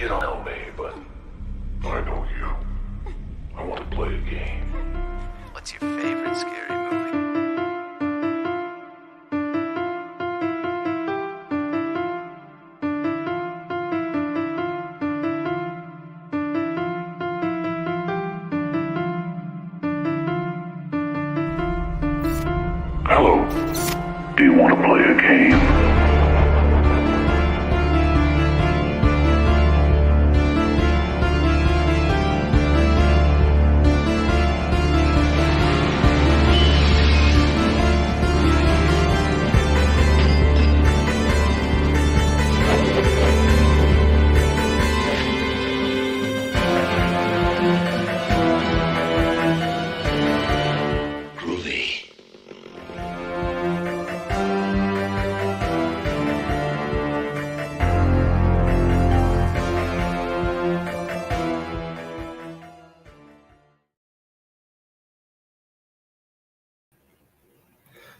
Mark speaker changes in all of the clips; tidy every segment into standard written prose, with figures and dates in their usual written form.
Speaker 1: You don't know me, but I know you. I want to play a game.
Speaker 2: What's your favorite scary movie?
Speaker 1: Hello. Do you want to play a game?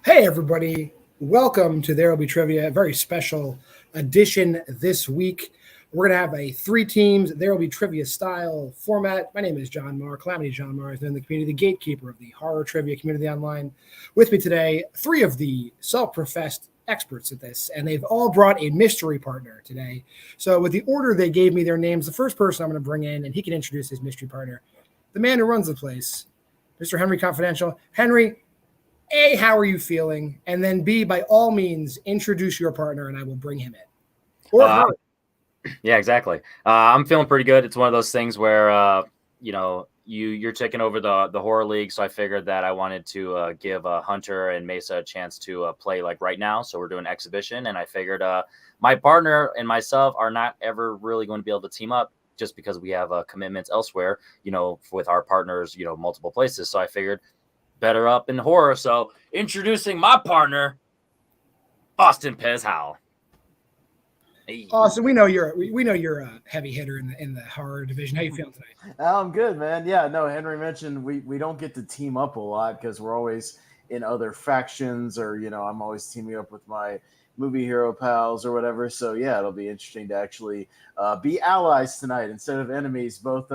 Speaker 3: Hey, everybody. Welcome to There Will Be Trivia, a very special edition this week. We're going to have a 3 teams, There Will Be Trivia style format. My name is John Marr, Calamity John Marr. I've been in the community, the gatekeeper of the horror trivia community online. With me today, 3 of the self-professed experts at this, and they've all brought a mystery partner today. So with the order they gave me their names, the first person I'm going to bring in, and he can introduce his mystery partner, the man who runs the place, Mr. Henry Confidential. Henry, A, how are you feeling? And then B, by all means, introduce your partner and I will bring him in. Or her.
Speaker 4: Yeah, exactly. I'm feeling pretty good. It's one of those things where, you're taking over the horror league. So I figured that I wanted to give Hunter and Mesa a chance to play like right now. So we're doing exhibition. And I figured my partner and myself are not ever really going to be able to team up just because we have commitments elsewhere, with our partners, multiple places. So I figured better up in horror. So introducing my partner, Austin Pez Howell. Hey.
Speaker 3: Austin, we know you're a heavy hitter in the horror division. How you feeling tonight?
Speaker 5: I'm good, man. Yeah, no, Henry mentioned we don't get to team up a lot because we're always in other factions, or I'm always teaming up with my movie hero pals or whatever. So yeah, it'll be interesting to actually be allies tonight instead of enemies, both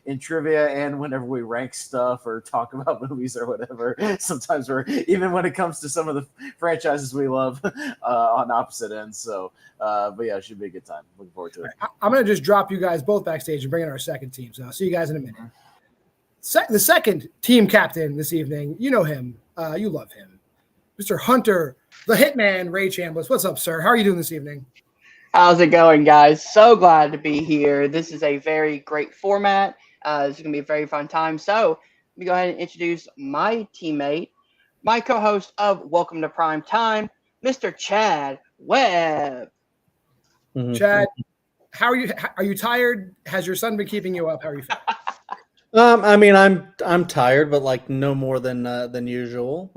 Speaker 5: in trivia and whenever we rank stuff or talk about movies or whatever. Sometimes we're, even when it comes to some of the franchises we love, on opposite ends. So but yeah, it should be a good time. Looking forward to it.
Speaker 3: Right, I'm going to just drop you guys both backstage and bring in our second team. So I'll see you guys in a minute. The second team captain this evening, you know him. You love him. Mr. Hunter, the Hitman, Ray Chambliss. What's up, sir? How are you doing this evening?
Speaker 6: How's it going, guys? So glad to be here. This is a very great format. This is going to be a very fun time. So let me go ahead and introduce my teammate, my co-host of Welcome to Prime Time, Mr. Chad Webb.
Speaker 3: Mm-hmm. Chad, how are you? Are you tired? Has your son been keeping you up? How are you feeling?
Speaker 7: I'm tired, but like no more than usual.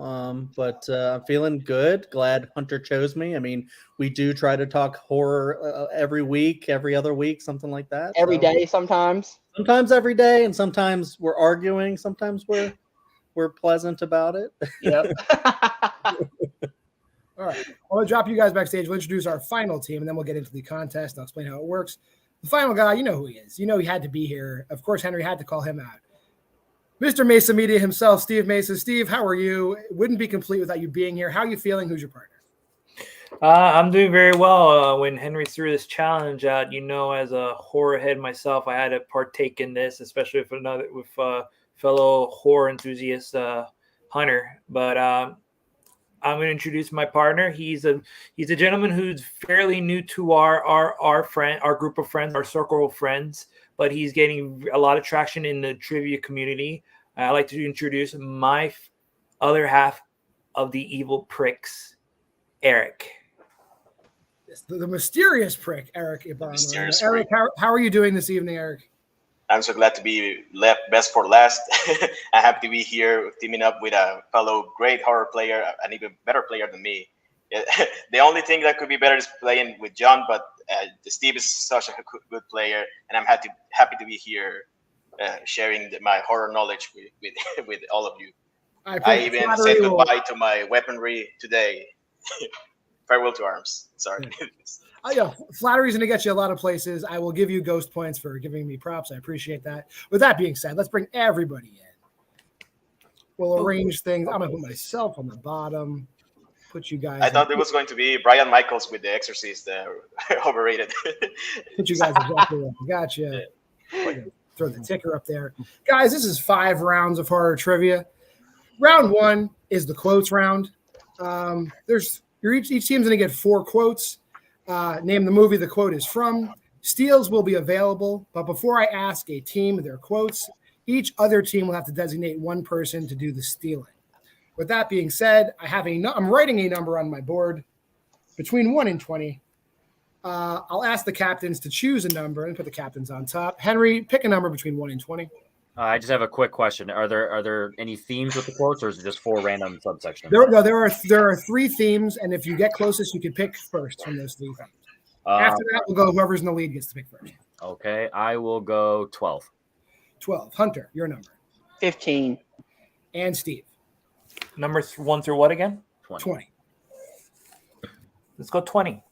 Speaker 7: But I'm feeling good. Glad Hunter chose me. I mean, we do try to talk horror every week, every other week, something like that.
Speaker 6: Every day, sometimes.
Speaker 7: Sometimes every day, and sometimes we're arguing. Sometimes we're pleasant about it.
Speaker 6: Yep.
Speaker 3: All right. I'll drop you guys backstage. We'll introduce our final team, and then we'll get into the contest. I'll explain how it works. The final guy, you know who he is. You know he had to be here. Of course, Henry had to call him out. Mr. Mesa Media himself, Steve Mesa. Steve, how are you? It wouldn't be complete without you being here. How are you feeling? Who's your partner?
Speaker 8: I'm doing very well. When Henry threw this challenge out, as a horror head myself, I had to partake in this, especially with fellow horror enthusiast Hunter. But I'm going to introduce my partner. He's a gentleman who's fairly new to our group of friends, our circle of friends, but he's getting a lot of traction in the trivia community. I'd like to introduce my other half of the evil pricks, Eric.
Speaker 3: The mysterious prick, Eric Ibarra. Eric, how are you doing this evening, Eric?
Speaker 9: I'm so glad to be left best for last. I'm happy to be here teaming up with a fellow great horror player, an even better player than me. The only thing that could be better is playing with John, but Steve is such a good player, and I'm happy to be here sharing my horror knowledge with all of you. I even said goodbye to my weaponry today. Farewell to arms. Sorry.
Speaker 3: Flattery's going to get you a lot of places. I will give you ghost points for giving me props. I appreciate that. With that being said, let's bring everybody in. We'll arrange things. I'm going to put myself on the bottom. Put you guys.
Speaker 9: I thought it was going to be Brian Michaels with The Exorcist, overrated.
Speaker 3: Put you guys exactly right. Gotcha. Yeah. Throw the ticker up there. Guys, this is 5 rounds of horror trivia. Round 1 is the quotes round. Each team's going to get 4 quotes. Name the movie the quote is from. Steals will be available, but before I ask a team their quotes, each other team will have to designate one person to do the stealing. With that being said, I'm writing a number on my board between 1 and 20. I'll ask the captains to choose a number and put the captains on top. Henry, pick a number between 1 and 20.
Speaker 4: I just have a quick question. Are there any themes with the quotes, or is it just 4 random subsections?
Speaker 3: There are 3 themes, and if you get closest, you can pick first from those 3 themes. After that, we'll go whoever's in the lead gets to pick first.
Speaker 4: Okay, I will go 12.
Speaker 3: 12. Hunter, your number.
Speaker 6: 15.
Speaker 3: And Steve.
Speaker 8: Numbers 1 through what again?
Speaker 3: 20.
Speaker 8: Let's go 20.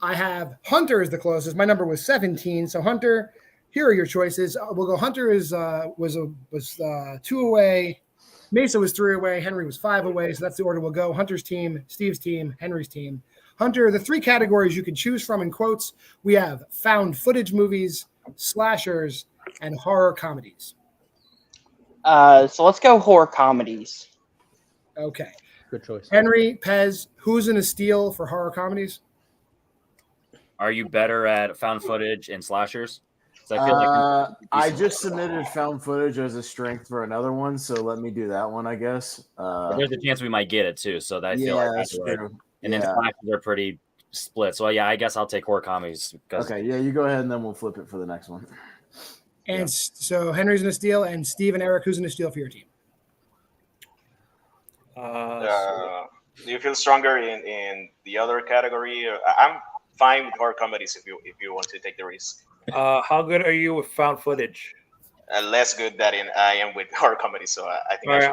Speaker 3: I have Hunter is the closest. My number was 17. So Hunter, here are your choices. We'll go. Hunter was 2 away. Mesa was 3 away. Henry was 5 away. So that's the order we'll go. Hunter's team, Steve's team, Henry's team. Hunter, the 3 categories you can choose from in quotes. We have found footage movies, slashers, and horror comedies.
Speaker 6: So let's go horror comedies.
Speaker 3: Okay.
Speaker 7: Good choice.
Speaker 3: Henry, Pez, who's in a steal for horror comedies?
Speaker 4: Are you better at found footage and slashers? I feel like
Speaker 5: I just submitted found footage as a strength for another one, so let me do that one, I guess.
Speaker 4: there's a chance we might get it too. So that I feel
Speaker 5: yeah,
Speaker 4: like
Speaker 5: that's true.
Speaker 4: And then slashers are pretty split. So yeah, I guess I'll take horror comedies.
Speaker 5: Okay, yeah, you go ahead and then we'll flip it for the next one.
Speaker 3: And so Henry's in a steal, and Steve and Eric, who's in a steal for your team?
Speaker 9: Do you feel stronger in the other category? I'm fine with horror comedies if you want to take the risk.
Speaker 8: How good are you with found footage?
Speaker 9: Less good than I am with horror comedies, so I think.
Speaker 8: All right,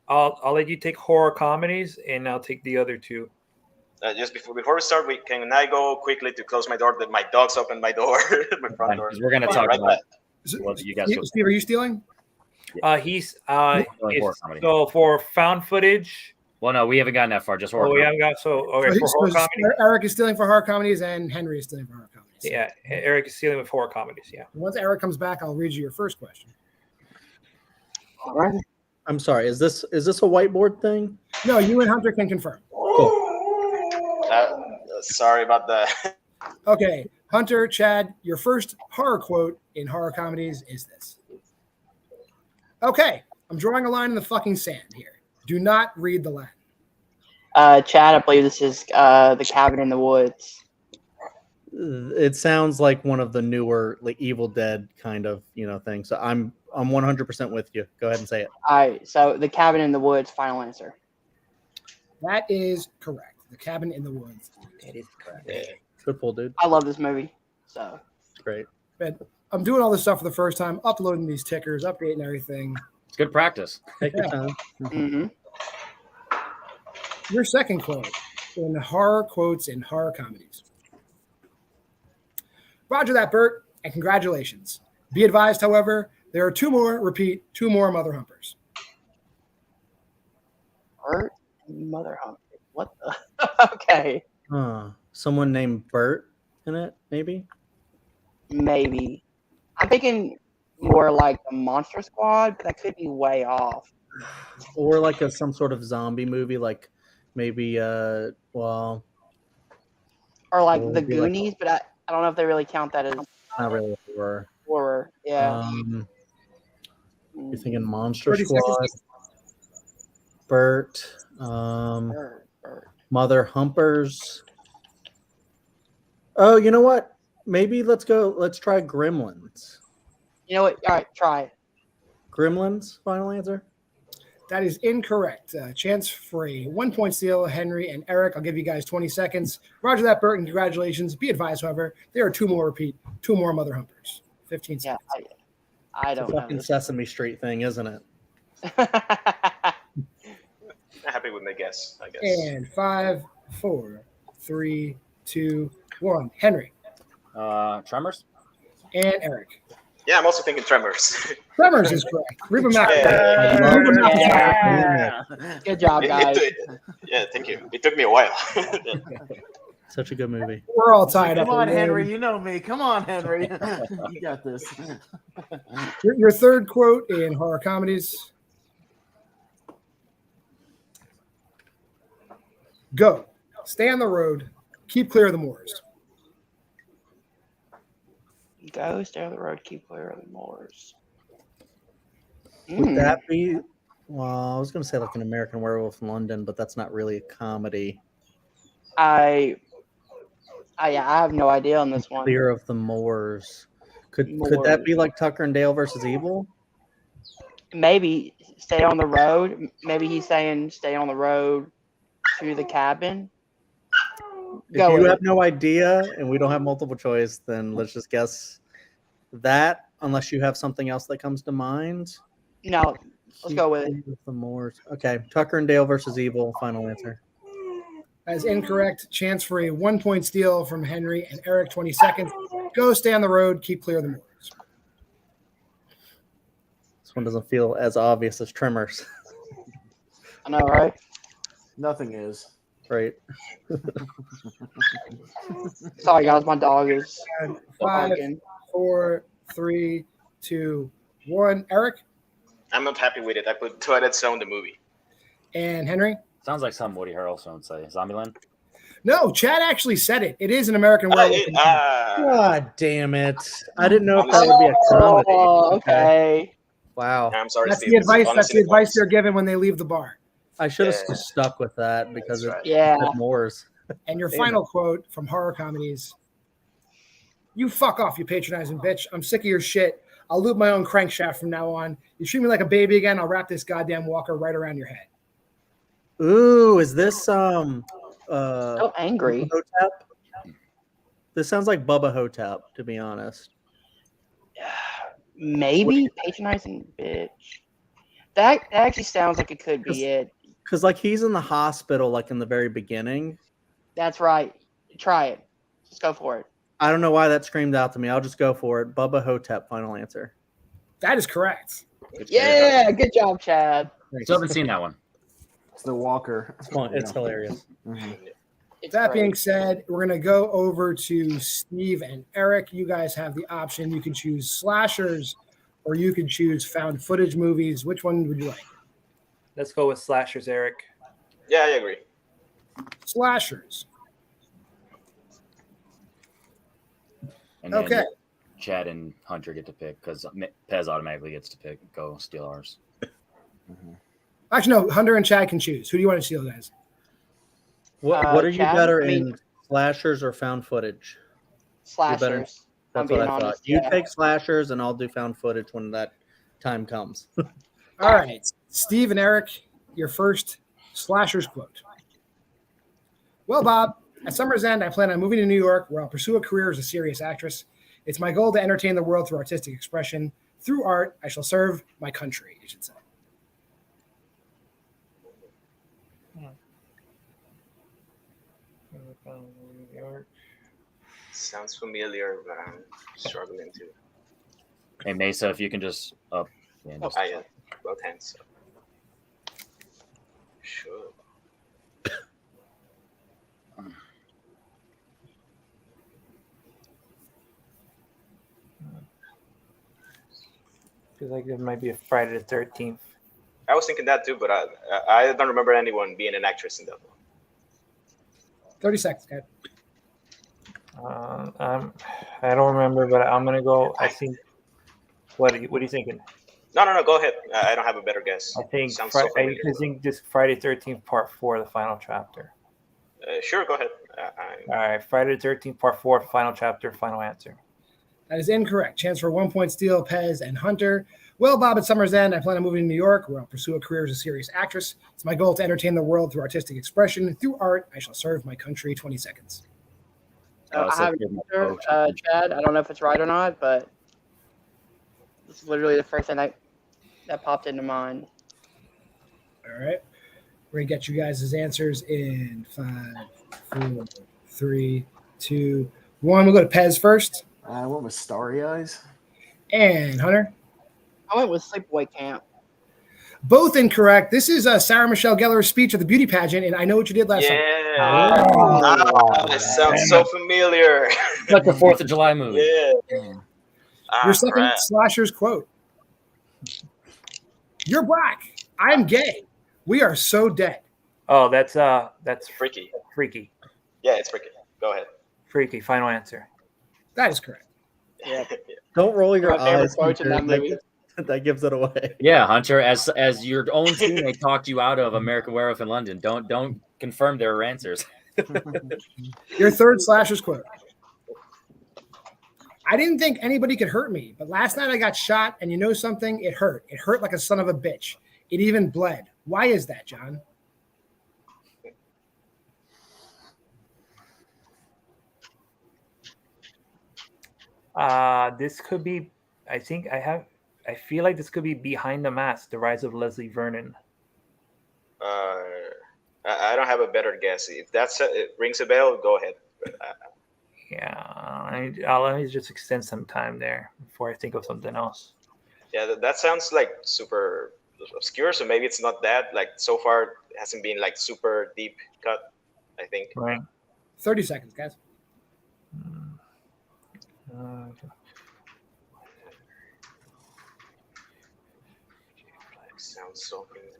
Speaker 8: I'll let you take horror comedies, and I'll take the other 2.
Speaker 9: Just before we start, can I go quickly to close my door? That my dogs opened my door, my front door.
Speaker 4: We're gonna talk about
Speaker 3: what you guys. Steve, are you stealing?
Speaker 8: He's so for found footage.
Speaker 4: Well, no, we haven't gotten that far. Just horror.
Speaker 8: We haven't got okay for horror comedies.
Speaker 3: Eric is stealing for horror comedies, and Henry is stealing for horror comedies.
Speaker 8: Yeah, Eric is stealing with horror comedies. Yeah.
Speaker 3: Once Eric comes back, I'll read you your first question.
Speaker 6: All right.
Speaker 7: I'm sorry. Is this a whiteboard thing?
Speaker 3: No, you and Hunter can confirm.
Speaker 7: Cool.
Speaker 9: Sorry about that.
Speaker 3: Okay, Hunter, Chad, your first horror quote in horror comedies is this. Okay, I'm drawing a line in the fucking sand here. Do not read the line.
Speaker 6: Chad, I believe this is the Cabin in the Woods.
Speaker 7: It sounds like one of the newer, like Evil Dead kind of thing. So I'm 100% with you. Go ahead and say it.
Speaker 6: All right, so the Cabin in the Woods. Final answer.
Speaker 3: That is correct. The Cabin in the Woods.
Speaker 8: That is correct.
Speaker 7: Good pull, dude.
Speaker 6: I love this movie. So
Speaker 7: It's great.
Speaker 3: But I'm doing all this stuff for the first time, uploading these tickers, updating everything.
Speaker 4: It's good practice.
Speaker 7: Take your time.
Speaker 6: mm-hmm.
Speaker 3: Your second quote in horror quotes in horror comedies. Roger that, Bert, and congratulations. Be advised, however, there are 2 more mother humpers.
Speaker 6: Bert and Mother Hump. What the? Okay.
Speaker 7: Someone named Bert in it, maybe?
Speaker 6: Maybe. I'm thinking more like the Monster Squad, but that could be way off.
Speaker 7: Or like some sort of zombie movie, like maybe
Speaker 6: or like the Goonies, but I don't know if they really count that as
Speaker 7: not really
Speaker 6: horror. Yeah.
Speaker 7: You're thinking Monster Squad, Bert, Mother Humpers. Oh, you know what? Maybe let's try Gremlins.
Speaker 6: You know what? All right, try it.
Speaker 7: Gremlins, final answer?
Speaker 3: That is incorrect. Chance for a 1-point steal, Henry and Eric. I'll give you guys 20 seconds. Roger that, Bert, and congratulations. Be advised, however, there are 2 more mother humpers. 15 seconds.
Speaker 6: Yeah, I don't know.
Speaker 7: Fucking Sesame Street thing, isn't it?
Speaker 9: Happy with my guess, I guess.
Speaker 3: And 5, 4, 3, 2, 1. Henry
Speaker 4: Tremors.
Speaker 3: and Eric.
Speaker 9: Yeah, I'm also thinking Tremors.
Speaker 3: Tremors is correct. Reba McEntire.
Speaker 9: Yeah.
Speaker 7: I love
Speaker 3: Reba
Speaker 7: it.
Speaker 3: McEntire.
Speaker 6: Good job, guys.
Speaker 9: Yeah, thank you. It took me a while.
Speaker 7: Such a good movie.
Speaker 3: We're all tied up.
Speaker 5: Come on,
Speaker 3: at one.
Speaker 5: Henry. You know me. Come on, Henry. You got this.
Speaker 3: Your third quote in horror comedies. Go. Stay on the road. Keep clear of the moors.
Speaker 6: Go, stay on the road, keep clear of the moors.
Speaker 7: Would that be? Well, I was going to say like an American Werewolf in London, but that's not really a comedy.
Speaker 6: I have no idea on this one.
Speaker 7: Clear of the moors. Could that be like Tucker and Dale versus Evil?
Speaker 6: Maybe stay on the road. Maybe he's saying stay on the road to the cabin.
Speaker 7: If you have no idea and we don't have multiple choice, then let's just guess that, unless you have something else that comes to mind.
Speaker 6: No, let's go with it.
Speaker 7: The moors. Okay, Tucker and Dale versus Evil. Final answer.
Speaker 3: That is incorrect. Chance for a 1-point steal from Henry and Eric. 20 seconds. Go. Stay on the road. Keep clear of the moors.
Speaker 7: This one doesn't feel as obvious as Tremors.
Speaker 6: I know, right?
Speaker 5: Nothing is.
Speaker 7: Right.
Speaker 6: Sorry, guys. My dog is
Speaker 3: 5,
Speaker 6: barking.
Speaker 3: 4, 3, 2, 1. Eric
Speaker 9: I'm not happy with it. I put Twilight Zone the movie.
Speaker 3: and Henry.
Speaker 4: Sounds like something Woody Harrelson would say. Zombieland.
Speaker 3: No, Chad actually said it. It is an American Werewolf.
Speaker 7: God damn it! I didn't know if that would be a comedy.
Speaker 6: Oh, okay.
Speaker 7: Wow.
Speaker 9: I'm sorry,
Speaker 3: That's
Speaker 9: Steve.
Speaker 3: the advice.
Speaker 9: Honestly,
Speaker 3: That's the advice they're given when they leave the bar.
Speaker 7: I should have
Speaker 9: Yeah.
Speaker 7: just stuck with that because
Speaker 9: That's
Speaker 7: it
Speaker 9: right.
Speaker 6: Yeah.
Speaker 7: said Moors.
Speaker 3: And your
Speaker 7: Damn
Speaker 3: final quote from horror comedies: "You fuck off, you patronizing bitch. I'm sick of your shit. I'll loop my own crankshaft from now on. You treat me like a baby again, I'll wrap this goddamn walker right around your head."
Speaker 7: Ooh, is this
Speaker 6: So angry.
Speaker 7: Bubba Hotep? This sounds like Bubba Hotep, to be honest.
Speaker 6: Maybe patronizing bitch. That actually sounds like it could be it.
Speaker 7: Because like he's in the hospital, like in the very beginning.
Speaker 6: That's right. Try it. Just go for it.
Speaker 7: I don't know why that screamed out to me. I'll just go for it. Bubba Hotep, final answer.
Speaker 3: That is correct.
Speaker 6: Yeah, good job, Chad.
Speaker 4: Still haven't seen that one.
Speaker 5: It's the Walker.
Speaker 7: It's fun. It's hilarious.
Speaker 5: Mhm.
Speaker 6: It's
Speaker 3: That
Speaker 6: great.
Speaker 3: being said, we're going to go over to Steve and Eric. You guys have the option. You can choose slashers or you can choose found footage movies. Which one would you like?
Speaker 8: Let's go with slashers, Eric.
Speaker 9: Yeah, I agree.
Speaker 3: Slashers.
Speaker 4: And then
Speaker 3: Okay.
Speaker 4: Chad and Hunter get to pick because Pez automatically gets to go steal ours.
Speaker 3: Actually, no, Hunter and Chad can choose. Who do you want to steal, guys?
Speaker 7: What are you
Speaker 6: Chad,
Speaker 7: better
Speaker 6: I mean-
Speaker 7: in, slashers or found footage?
Speaker 6: Slashers. I'm
Speaker 7: That's
Speaker 6: being
Speaker 7: what I thought.
Speaker 6: honest.
Speaker 7: You
Speaker 6: Yeah.
Speaker 7: take slashers, and I'll do found footage when that time comes.
Speaker 3: All right. Steve and Eric, your first slashers quote. "Well, Bob, at summer's end, I plan on moving to New York where I'll pursue a career as a serious actress. It's my goal to entertain the world through artistic expression. Through art, I shall serve my country," you should say.
Speaker 9: Sounds familiar, but I'm struggling to.
Speaker 4: Hey Mesa, if you can just up. Yeah, just,
Speaker 9: I both hands. Sure.
Speaker 8: Feels like there might be a Friday the 13th.
Speaker 9: I was thinking that too, but I don't remember anyone being an actress in that one.
Speaker 3: 30 seconds, guys.
Speaker 8: I don't remember, but I'm gonna go. I think. What are you thinking?
Speaker 9: No, go ahead. I don't have a better guess.
Speaker 8: I think
Speaker 9: Sounds so familiar.
Speaker 8: I think this Friday 13th Part 4, the final chapter.
Speaker 9: Sure, go ahead.
Speaker 8: All right, Friday the 13th Part 4, final chapter, final answer.
Speaker 3: That is incorrect. Chance for a 1-point steal, Pez and Hunter. "Well, Bob, at summer's end, I plan on moving to New York where I'll pursue a career as a serious actress. It's my goal to entertain the world through artistic expression. Through art, I shall serve my country." 20 seconds.
Speaker 6: I
Speaker 4: so
Speaker 6: have an
Speaker 4: give me
Speaker 6: answer,
Speaker 4: a vote.
Speaker 6: Chad. I don't know if it's right or not, but this is literally the first thing that popped into mind.
Speaker 3: All right. We're going to get you guys' answers in 5, 4, 3, 2, 1. We'll go to Pez first.
Speaker 5: I went with Starry Eyes.
Speaker 3: And Hunter.
Speaker 6: I went with Sleepaway Camp.
Speaker 3: Both incorrect. This is Sarah Michelle Gellar's speech at the beauty pageant, and I Know What You Did Last Summer.
Speaker 9: Yeah. It sounds so familiar.
Speaker 4: Like the 4th of July movie.
Speaker 9: Yeah.
Speaker 3: Your second
Speaker 9: crap.
Speaker 3: slasher's quote. You're black. I'm gay. We are so dead.
Speaker 8: Oh, that's
Speaker 9: Freaky.
Speaker 8: freaky.
Speaker 9: Yeah, it's freaky. Go ahead.
Speaker 8: Freaky. Final answer.
Speaker 3: That is correct.
Speaker 6: Yeah.
Speaker 7: Don't roll your
Speaker 6: My favorite
Speaker 7: eyes.
Speaker 6: quote in that
Speaker 7: Hunter.
Speaker 6: movie.
Speaker 7: That gives it away.
Speaker 4: Yeah, Hunter, as your own teammate talked you out of American Werewolf in London. Don't confirm their answers.
Speaker 3: Your third slasher's quote. I didn't think anybody could hurt me, but last night I got shot, and you know something? It hurt. It hurt like a son of a bitch. It even bled. Why is that, John?
Speaker 8: This could be. I feel like this could be Behind the Mask: The Rise of Leslie Vernon.
Speaker 9: I don't have a better guess. If it rings a bell, go ahead.
Speaker 8: Yeah, let me just extend some time there before I think of something else.
Speaker 9: Yeah, that sounds like super obscure. So maybe it's not that. Like so far, it hasn't been like super deep cut. I think.
Speaker 8: Right.
Speaker 3: 30 seconds, guys.
Speaker 9: Sounds so familiar.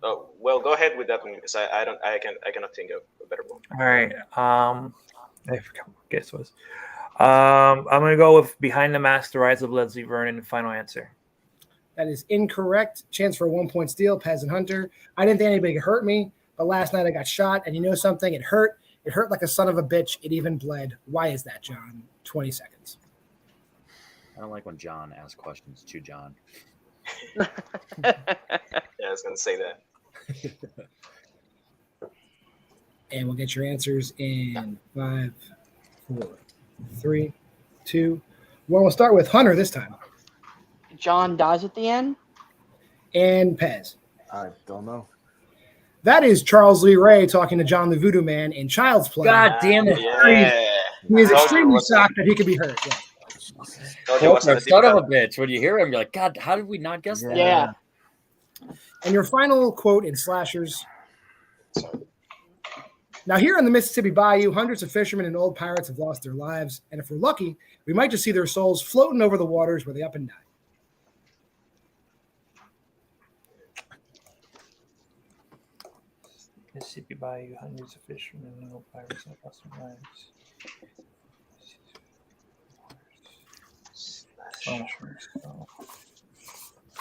Speaker 9: Oh well, go ahead with that one because I cannot think of a better one.
Speaker 8: All right. I forgot what guess was. I'm gonna go with Behind the Mask: The Rise of Leslie Vernon. Final answer.
Speaker 3: That is incorrect. Chance for a 1-point steal, Pez and Hunter. I didn't think anybody could hurt me, but last night I got shot, and you know something? It hurt. It hurt like a son of a bitch. It even bled. Why is that, John? 20 seconds.
Speaker 4: I don't like when John asks questions to John.
Speaker 9: Yeah, I was gonna say that.
Speaker 3: And we'll get your answers in 5, 4, 3, 2, 1. We'll start with Hunter this time.
Speaker 6: John dies at the end.
Speaker 3: And Pez.
Speaker 5: I don't know.
Speaker 3: That is Charles Lee Ray talking to John the Voodoo Man in Child's Play.
Speaker 4: God damn it!
Speaker 9: Yeah.
Speaker 3: He is
Speaker 9: Told you
Speaker 3: extremely
Speaker 9: it wasn't-
Speaker 3: shocked that he could be hurt. Yeah.
Speaker 9: told you it wasn't a deep
Speaker 4: Son of a
Speaker 9: cut.
Speaker 4: bitch! When you hear him, you're like, God, how did we not guess that?
Speaker 6: Yeah.
Speaker 3: And your final quote in slashers. Now, here on the Mississippi Bayou, hundreds of fishermen and old pirates have lost their lives. And if we're lucky, we might just see their souls floating over the waters where they up and die.
Speaker 8: Mississippi Bayou, hundreds of fishermen and old pirates have lost their lives.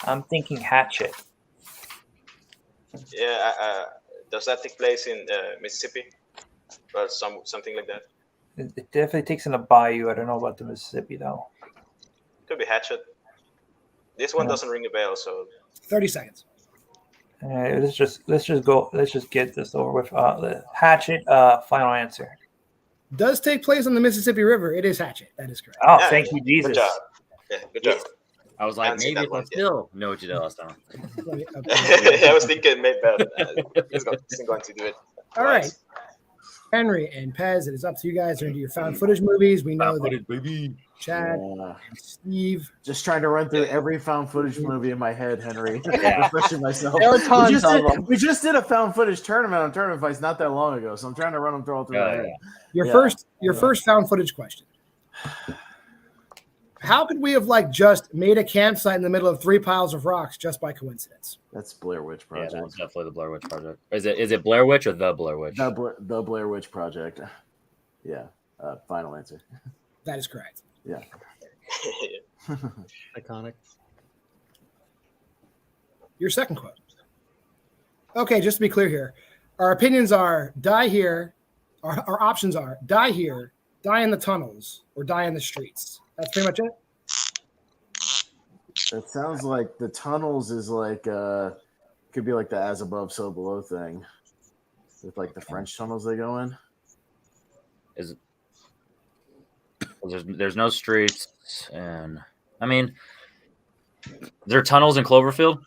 Speaker 8: I'm thinking Hatchet.
Speaker 9: Yeah. Does that take place in Mississippi or something like that?
Speaker 8: It definitely takes in a bayou. I don't know about the Mississippi though.
Speaker 9: Could be Hatchet. This one doesn't ring a bell, so
Speaker 3: 30 seconds.
Speaker 8: Let's just go. Let's just get this over with. The Hatchet. Final answer.
Speaker 3: Does take place on the Mississippi River. It is Hatchet. That is correct.
Speaker 8: Oh,
Speaker 9: Yeah,
Speaker 8: thank you, Jesus.
Speaker 9: good job. Yeah, good job.
Speaker 4: I was
Speaker 9: I
Speaker 4: like,
Speaker 9: haven't seen
Speaker 4: maybe
Speaker 9: that one
Speaker 4: it's
Speaker 9: yet.
Speaker 4: still know what you did last time.
Speaker 9: I was thinking maybe he's going to do it.
Speaker 3: All right. Henry and Pez, it is up to you guys. You're going to do your found footage movies. We know that
Speaker 4: baby.
Speaker 3: Chad
Speaker 5: Yeah.
Speaker 3: and Steve.
Speaker 5: Just trying to run through every found footage movie in my head, Henry.
Speaker 4: Yeah.
Speaker 5: Refreshing myself.
Speaker 6: There are tons of them.
Speaker 5: We just did a found footage tournament on Tournament Fights not that long ago, so I'm trying to run them through all through my head.
Speaker 3: Your
Speaker 5: Yeah.
Speaker 3: first found footage question. How could we have just made a campsite in the middle of 3 piles of rocks just by coincidence?
Speaker 5: That's Blair Witch
Speaker 4: Yeah,
Speaker 5: Project.
Speaker 4: that was definitely the Blair Witch Project. Is it Blair Witch or the Blair Witch?
Speaker 5: The Blair Witch Project. Yeah. Final answer.
Speaker 3: That is correct.
Speaker 5: Yeah.
Speaker 7: Iconic.
Speaker 3: Your second quote. Okay, just to be clear here, our opinions are die here. Our options are die here, die in the tunnels, or die in the streets. That's pretty much it.
Speaker 5: That sounds like the tunnels is could be like the as above, so below thing. With the French tunnels they go in.
Speaker 4: Is there's no streets, and I mean, there are tunnels in Cloverfield.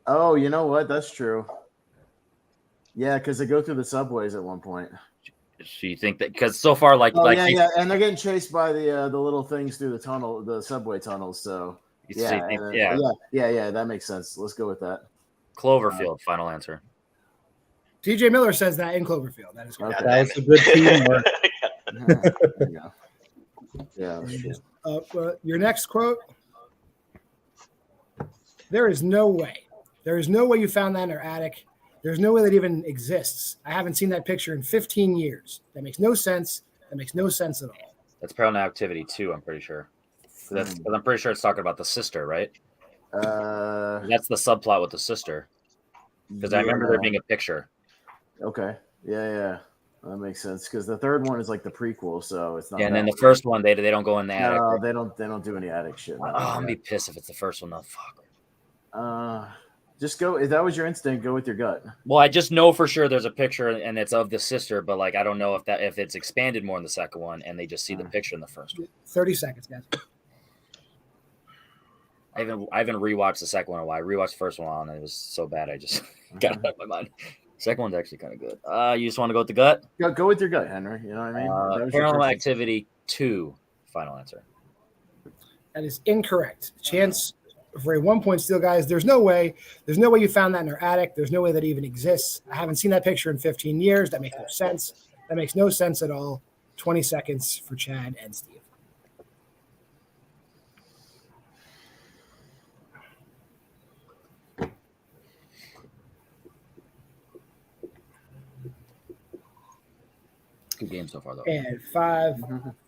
Speaker 5: Oh, you know what? That's true. Yeah, because they go through the subways at one point.
Speaker 4: So you think that because so far, like,
Speaker 5: yeah, and they're getting chased by the little things through the subway tunnels. So yeah, that makes sense. Let's go with that.
Speaker 4: Cloverfield. Final answer.
Speaker 3: TJ Miller says that in Cloverfield. That is correct.
Speaker 5: Okay.
Speaker 7: That was a good teamwork.
Speaker 5: There you go. Yeah, that's true.
Speaker 3: Your next quote. There is no way. There is no way you found that in our attic. There's no way that even exists. I haven't seen that picture in 15 years. That makes no sense. That makes no sense at all.
Speaker 4: That's Paranormal Activity 2, I'm pretty sure. Because I'm pretty sure it's talking about the sister, right? That's the subplot with the sister. Because I remember there being a picture.
Speaker 5: Okay. Yeah. That makes sense. Because the third one is like the prequel, so it's not.
Speaker 4: Yeah, and then the first one, they don't go in the attic.
Speaker 5: No, they don't do any attic shit.
Speaker 4: I'm gonna be pissed if it's the first one. No, fuck.
Speaker 5: Just go. If that was your instinct, go with your gut.
Speaker 4: Well, I just know for sure there's a picture and it's of the sister, but like I don't know if it's expanded more in the second one and they just see the picture in the first one.
Speaker 3: 30 seconds, guys.
Speaker 4: I haven't rewatched the second one in a while. I rewatched the first one and it was so bad I just got it out of my mind. Second one's actually kind of good. You just want to go with the gut?
Speaker 5: Go with your gut, Henry. You know what I mean?
Speaker 4: Paranormal Activity 2. Final answer.
Speaker 3: That is incorrect. Chance for a 1 point steal, guys. There's no way you found that in our attic. There's no way that even exists. I haven't seen that picture in 15 years. That makes no sense. That makes no sense at all. 20 seconds for Chad and Steve.
Speaker 4: Good game so far, though.
Speaker 3: And 5,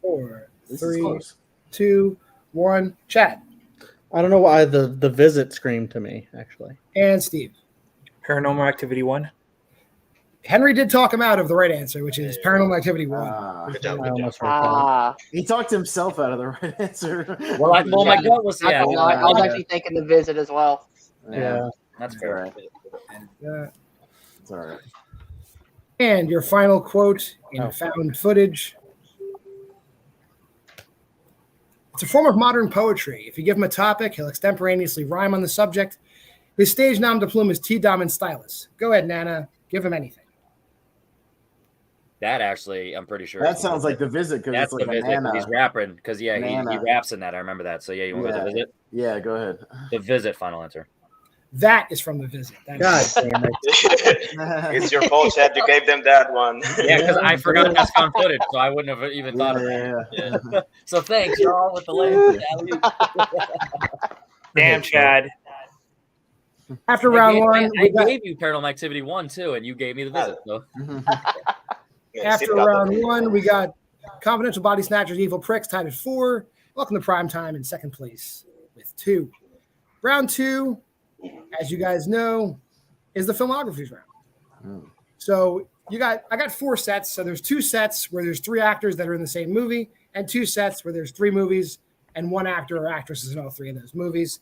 Speaker 3: 4, 3, 2, 1. Chad.
Speaker 7: I don't know why the visit screamed to me, actually.
Speaker 3: And Steve.
Speaker 8: Paranormal Activity 1.
Speaker 3: Henry did talk him out of the right answer, which is Paranormal Activity 1.
Speaker 9: Good job.
Speaker 5: He talked himself out of the right answer.
Speaker 4: Well, my gut was
Speaker 6: I was actually thinking the visit as well.
Speaker 7: Yeah.
Speaker 4: That's fair.
Speaker 5: Right. It's all right.
Speaker 3: And your final quote in found footage. It's a form of modern poetry. If you give him a topic, he'll extemporaneously rhyme on the subject. His stage nom de plume is T-Dom and Stylus. Go ahead, Nana. Give him anything.
Speaker 4: That actually, I'm pretty sure.
Speaker 5: That sounds like the visit because
Speaker 4: that's
Speaker 5: it's like
Speaker 4: the visit. He's rapping because he
Speaker 5: Nana.
Speaker 4: raps in that. I remember that. So yeah, you want to go to the visit?
Speaker 5: Yeah, go ahead.
Speaker 4: The visit. Final answer.
Speaker 3: That is from the visit.
Speaker 7: God damn it.
Speaker 9: It's your fault, Chad. You gave them that one.
Speaker 4: Yeah, because I forgot that's found footage, so I wouldn't have even thought of that. Yeah. So thanks, you're all with the lane.
Speaker 8: Damn, Chad.
Speaker 3: After round one,
Speaker 4: I gave you Paranormal Activity 1 too, and you gave me the visit. So.
Speaker 3: After round one, we got Confidential Body Snatchers, Evil Pricks tied at 4. Welcome to Prime Time in second place with 2. Round 2, as you guys know, is the filmographies round. So I got 4 sets. So there's 2 sets where there's 3 actors that are in the same movie, and 2 sets where there's 3 movies and 1 actor or actress is in all 3 of those movies.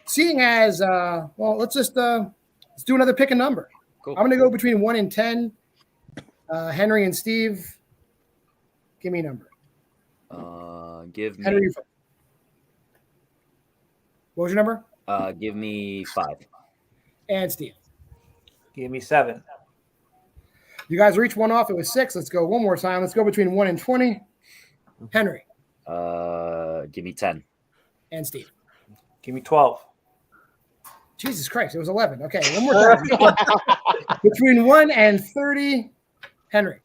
Speaker 3: Seeing as let's do another pick a number.
Speaker 4: Cool.
Speaker 3: I'm going to go between 1 and 10. Henry and Steve, give me a number.
Speaker 4: Give me.
Speaker 3: Henry, what was your number?
Speaker 4: Give me 5.
Speaker 3: And Steve.
Speaker 8: Give me 7.
Speaker 3: You guys reached one off. It was 6. Let's go one more time. Let's go between 1 and 20. Henry.
Speaker 4: Give me 10.
Speaker 3: And Steve.
Speaker 8: Give me 12.
Speaker 3: Jesus Christ, it was 11. Okay, one more time. Between 1 and 30. Henry.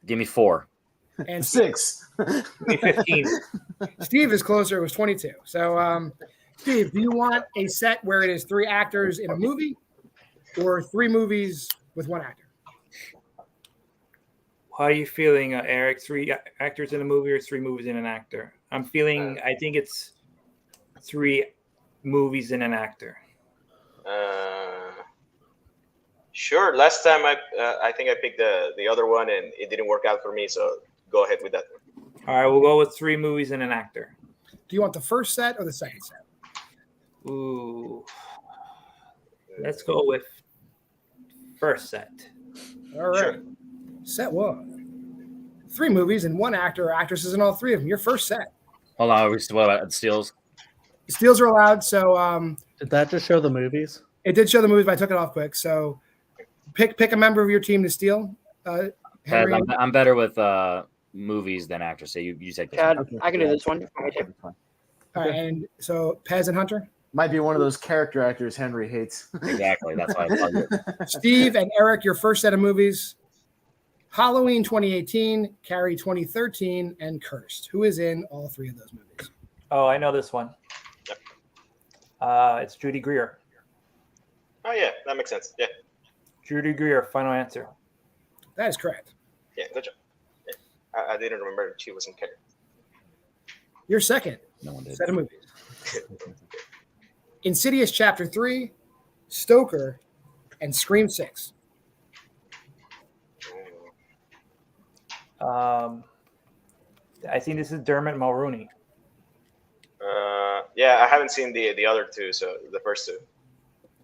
Speaker 4: Give me 4.
Speaker 3: And
Speaker 5: 6.
Speaker 8: Give me 15.
Speaker 3: Steve is closer. It was 22. So, Steve, do you want a set where it is 3 actors in a movie or 3 movies with 1 actor?
Speaker 8: How are you feeling, Eric? 3 actors in a movie or 3 movies in an actor? I'm feeling, I think it's 3 movies in an actor.
Speaker 9: Sure. Last time I think I picked the other one and it didn't work out for me. So go ahead with that one.
Speaker 8: All right, we'll go with 3 movies and an actor.
Speaker 3: Do you want the first set or the second set?
Speaker 8: Ooh. Let's go with first set.
Speaker 3: All right.
Speaker 9: Sure.
Speaker 3: Set 1. 3 movies and 1 actor or actress is in all 3 of them. Your first set.
Speaker 4: Hold on. What about steals?
Speaker 3: Steals are allowed. So
Speaker 7: Did that just show the movies?
Speaker 3: It did show the movies, but I took it off quick. So pick a member of your team to steal.
Speaker 4: Pez,
Speaker 3: Henry.
Speaker 4: I'm better with movies than actors. So you take this
Speaker 6: Chad,
Speaker 4: one.
Speaker 5: Okay,
Speaker 6: I can
Speaker 5: yeah.
Speaker 6: do this one.
Speaker 5: That's fine.
Speaker 3: All right, and so Pez and Hunter.
Speaker 5: Might be one of those character actors Henry hates.
Speaker 4: Exactly. That's why I tell you.
Speaker 3: Steve and Eric, your first set of movies: Halloween 2018, Carrie 2013, and Cursed. Who is in all three of those movies?
Speaker 8: Oh, I know this one.
Speaker 9: Yep.
Speaker 8: It's Judy Greer.
Speaker 9: Oh yeah, that makes sense. Yeah,
Speaker 8: Judy Greer. Final answer.
Speaker 3: That is correct.
Speaker 9: yeah, good job. Yeah. I didn't remember she was in Carrie.
Speaker 3: Your second
Speaker 4: No one did.
Speaker 3: set of movies: Insidious Chapter 3, Stoker, and Scream 6.
Speaker 8: I think this is Dermot Mulroney.
Speaker 9: Yeah, I haven't seen the other two, so the first two.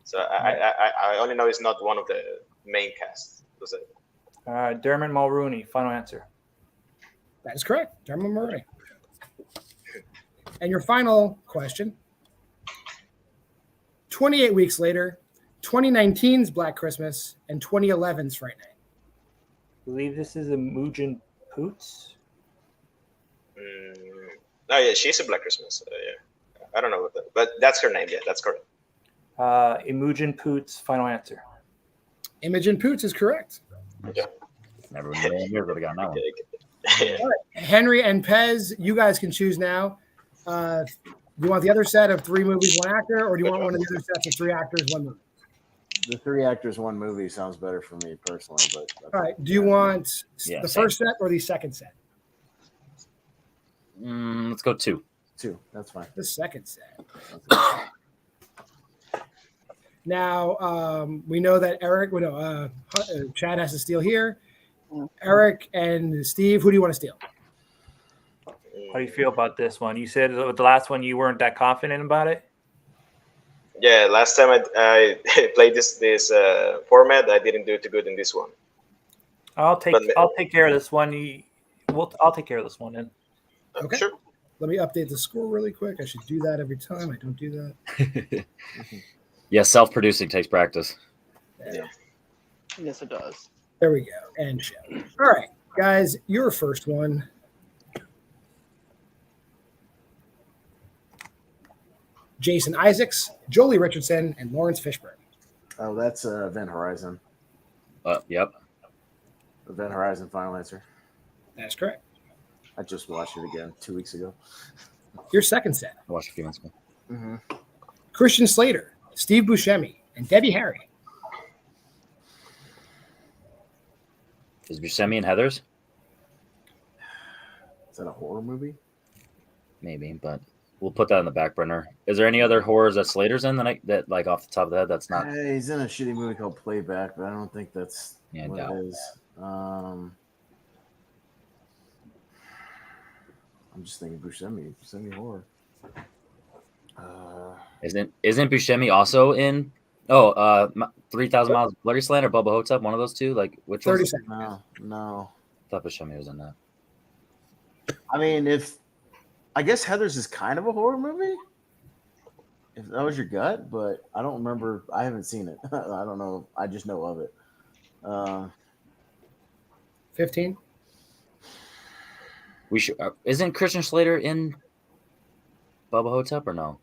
Speaker 9: So I only know it's not one of the main cast. Was it?
Speaker 8: Dermot Mulroney. Final answer.
Speaker 3: That is correct. Dermot Mulroney. And your final question: 28 weeks later, 2019's Black Christmas and 2011's Fright Night.
Speaker 8: I believe this is Imogen Poots.
Speaker 9: Oh yeah, she's a Black Christmas. Yeah, I don't know what that, but that's her name. Yeah, that's correct.
Speaker 8: Imogen Poots. Final answer.
Speaker 3: Imogen Poots is correct.
Speaker 4: Never would have gotten that one.
Speaker 3: All right. Henry and Pez, you guys can choose now. Do you want the other set of 3 movies, 1 actor, or do you want one of the other sets of 3 actors, 1 movie?
Speaker 5: The 3 actors, 1 movie sounds better for me personally. But
Speaker 3: All right. Do you want
Speaker 4: Yeah,
Speaker 3: the
Speaker 4: same.
Speaker 3: first set or the second set?
Speaker 4: Let's go 2.
Speaker 5: 2. That's fine.
Speaker 3: The second set. Now, we know that Chad has to steal here. Eric and Steve, who do you want to steal?
Speaker 8: How do you feel about this one? You said with the last one you weren't that confident about it.
Speaker 9: Yeah, last time I played this format, I didn't do too good in this one.
Speaker 8: I'll take care of this one. I'll take care of this one then.
Speaker 3: Okay.
Speaker 9: Sure.
Speaker 3: Let me update the score really quick. I should do that every time. I don't do that.
Speaker 4: Yeah, self-producing takes practice.
Speaker 9: Yeah.
Speaker 6: Yes, it does.
Speaker 3: There we go. And show. All right, guys, your first one. Jason Isaacs, Jolie Richardson, and Lawrence Fishburne.
Speaker 5: Oh, that's Event Horizon.
Speaker 4: Yep.
Speaker 5: Event Horizon, final answer.
Speaker 3: That's correct.
Speaker 5: I just watched it again 2 weeks ago.
Speaker 3: Your second set.
Speaker 4: I watched a few months ago.
Speaker 5: Mm-hmm.
Speaker 3: Christian Slater, Steve Buscemi, and Debbie Harry.
Speaker 4: Is Buscemi and Heathers?
Speaker 5: Is that a horror movie?
Speaker 4: Maybe, but we'll put that on the back burner. Is there any other horrors that Slater's in that like off the top of the head that's not?
Speaker 5: He's in a shitty movie called Playback, but I don't think that's what
Speaker 4: doubt.
Speaker 5: it is. I'm just thinking Buscemi horror.
Speaker 4: Isn't Buscemi also in? 3,000 Miles of Bloody Slant or Bubba Hotep? One of those two. Like which
Speaker 3: 30
Speaker 4: one?
Speaker 3: seconds.
Speaker 5: No.
Speaker 4: I thought Buscemi was in that.
Speaker 5: I mean, I guess Heathers is kind of a horror movie. If that was your gut, but I don't remember. I haven't seen it. I don't know. I just know of it.
Speaker 3: 15.
Speaker 4: We should. Isn't Christian Slater in Bubba Hotep or no?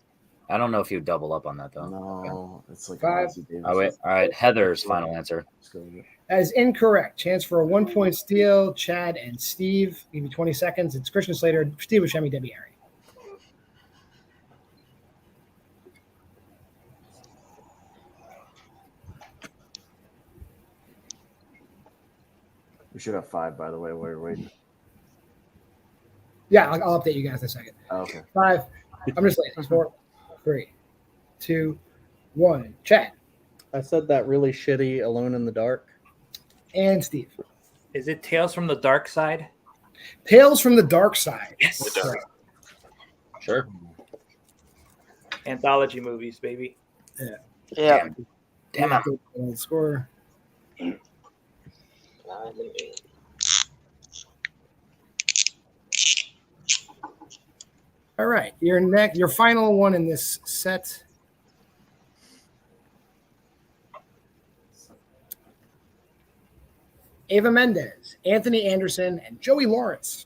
Speaker 4: I don't know if you double up on that though.
Speaker 5: No, it's like
Speaker 3: 5.
Speaker 4: Oh wait. All right. Heather's final answer.
Speaker 5: Let's go with it.
Speaker 3: That is incorrect. Chance for a 1-point steal. Chad and Steve. Give me 20 seconds. It's Christian Slater, Steve Buscemi, Debbie Harry.
Speaker 5: We should have 5, by the way, while you're waiting.
Speaker 3: Yeah, I'll update you guys in a second.
Speaker 5: Oh, okay.
Speaker 3: 5. I'm just late. 4, 3, 2, 1. Chad
Speaker 7: I said that really shitty Alone in the Dark.
Speaker 3: and Steve.
Speaker 8: Is it Tales from the Dark Side?
Speaker 3: Tales from the Dark Side.
Speaker 8: Yes.
Speaker 3: Correct.
Speaker 4: Sure.
Speaker 8: Anthology movies, baby.
Speaker 6: Yeah.
Speaker 4: Damn it.
Speaker 3: Score. All right, your final one in this set. Ava Mendes, Anthony Anderson, and Joey Lawrence.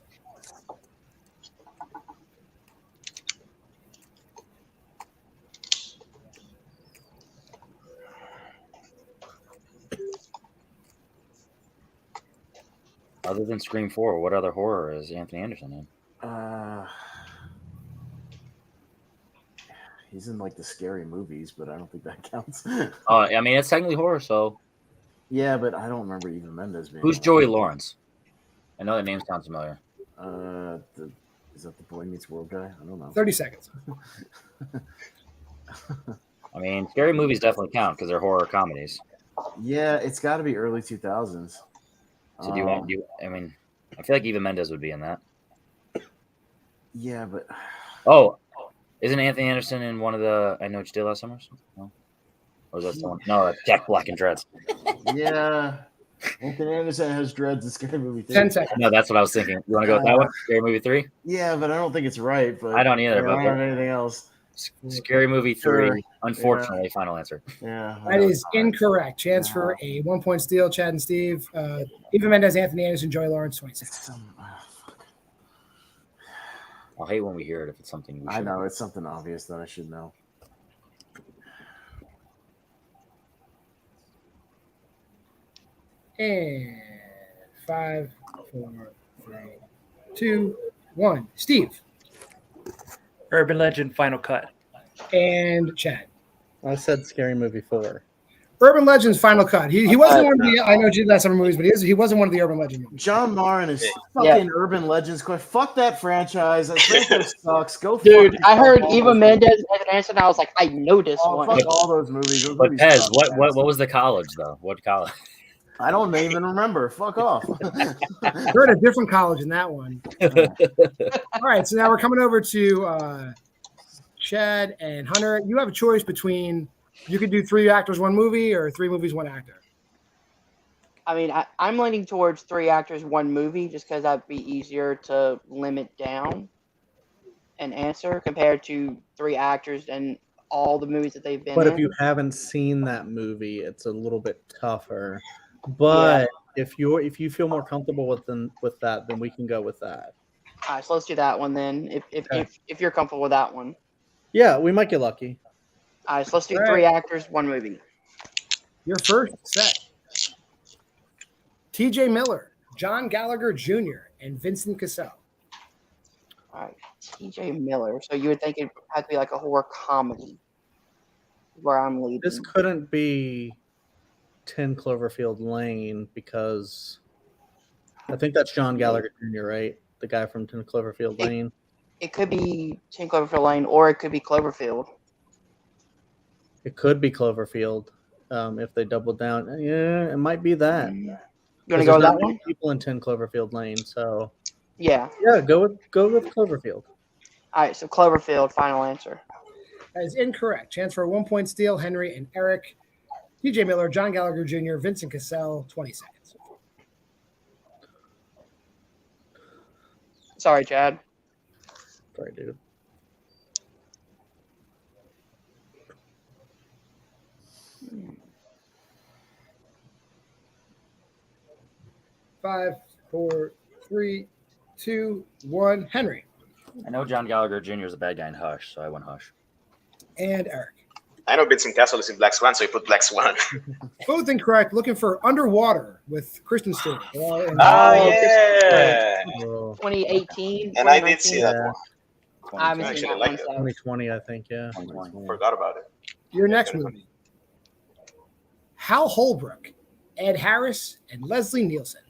Speaker 4: Other than Scream 4, what other horror is Anthony Anderson in?
Speaker 5: He's in like the scary movies, but I don't think that counts.
Speaker 4: Oh, I mean, it's technically horror, so.
Speaker 5: Yeah, but I don't remember Eva Mendes being.
Speaker 4: Who's Joey Lawrence? I know the name sounds familiar.
Speaker 5: Is that the Boy Meets World guy? I don't know.
Speaker 3: 30 seconds.
Speaker 4: I mean, scary movies definitely count because they're horror comedies.
Speaker 5: Yeah, it's got to be early 2000s.
Speaker 4: So do you want? I mean, I feel like Eva Mendes would be in that.
Speaker 5: Yeah, but
Speaker 4: oh, isn't Anthony Anderson in one of the I Know What You Did Last Summer? No, or is that someone? No, that's Jack Black and Dreads.
Speaker 5: Yeah, Anthony Anderson has dreads in Scary Movie 3.
Speaker 3: 10 seconds.
Speaker 4: No, that's what I was thinking. You want to go with that one? Scary Movie 3?
Speaker 5: Yeah, but I don't think it's right. But
Speaker 4: I don't either.
Speaker 5: I
Speaker 4: But
Speaker 5: don't have anything else.
Speaker 4: Scary Movie 3,
Speaker 5: Sure.
Speaker 4: unfortunately, final answer.
Speaker 5: Yeah,
Speaker 3: That is incorrect. Chance for a 1-point steal, Chad and Steve. Eva Mendes, Anthony Anderson, Joey Lawrence, 26.
Speaker 4: I'll hate when we hear it if it's something we should
Speaker 5: I know it's something obvious that I should know.
Speaker 3: And 5, 4, 3, 2, 1. Steve
Speaker 8: Urban Legend Final Cut.
Speaker 3: and Chad.
Speaker 7: I said Scary Movie 4.
Speaker 3: Urban Legend's Final Cut. He wasn't one of the I Know What You Did Last Summer movies, but he wasn't one of the Urban Legend movies.
Speaker 5: John Marin is fucking Urban Legends. Fuck that franchise. That franchise sucks. Go
Speaker 6: Dude,
Speaker 5: fuck
Speaker 6: I heard
Speaker 5: yourself.
Speaker 6: Eva Mendes and Anderson. I was like, I know this one.
Speaker 5: Fuck all those movies. Those
Speaker 4: But
Speaker 5: movies
Speaker 4: Pez,
Speaker 5: suck,
Speaker 4: what
Speaker 5: man.
Speaker 4: was the college though? What college?
Speaker 5: I don't even remember. Fuck off.
Speaker 3: You're at a different college in that one. All right, so now we're coming over to Chad and Hunter. You have a choice between you could do 3 actors, 1 movie, or 3 movies, 1 actor.
Speaker 6: I mean, I'm leaning towards 3 actors, 1 movie, just because that'd be easier to limit down and answer compared to 3 actors and all the movies that they've been
Speaker 7: But
Speaker 6: in.
Speaker 7: if you haven't seen that movie, it's a little bit tougher. But if you feel more comfortable with that, then we can go with that.
Speaker 6: All right, so let's do that one then. If you're comfortable with that one.
Speaker 7: Yeah, we might get lucky.
Speaker 6: All right, so let's do
Speaker 3: All
Speaker 6: 3 actors, 1 movie.
Speaker 3: Your first set. TJ Miller, John Gallagher Jr., and Vincent Cassell.
Speaker 6: All right, TJ Miller. So you would think it had to be like a horror comedy where I'm leading.
Speaker 7: This couldn't be 10 Cloverfield Lane because I think that's John Gallagher Jr., right? The guy from 10 Cloverfield Lane.
Speaker 6: It could be 10 Cloverfield Lane or it could be Cloverfield.
Speaker 7: It could be Cloverfield if they double down. Yeah, it might be that.
Speaker 6: You want to go with that one?
Speaker 7: People in 10 Cloverfield Lane, so
Speaker 6: Yeah.
Speaker 7: yeah, go with Cloverfield.
Speaker 6: All right, so Cloverfield, final answer.
Speaker 3: That is incorrect. Chance for a 1-point steal, Henry and Eric. TJ Miller, John Gallagher Jr., Vincent Cassell, 20 seconds.
Speaker 6: Sorry, Chad.
Speaker 7: Sorry, dude.
Speaker 3: Five, 4, 3, 2, 1. Henry
Speaker 4: I know John Gallagher Jr. is a bad guy in Hush, so I went Hush.
Speaker 3: and Eric.
Speaker 9: I know Vincent Castle is in Black Swan, so I put Black Swan.
Speaker 3: Both incorrect. Looking for Underwater with Kristen Stewart.
Speaker 9: Yeah.
Speaker 6: 2018.
Speaker 9: And I did see that one.
Speaker 6: I haven't
Speaker 9: I
Speaker 6: seen
Speaker 9: actually
Speaker 6: that
Speaker 9: like
Speaker 6: one.
Speaker 9: it.
Speaker 6: So.
Speaker 7: 2020, I think, yeah.
Speaker 9: Forgot about it.
Speaker 3: Your next movie. Hal Holbrook, Ed Harris, and Leslie Nielsen.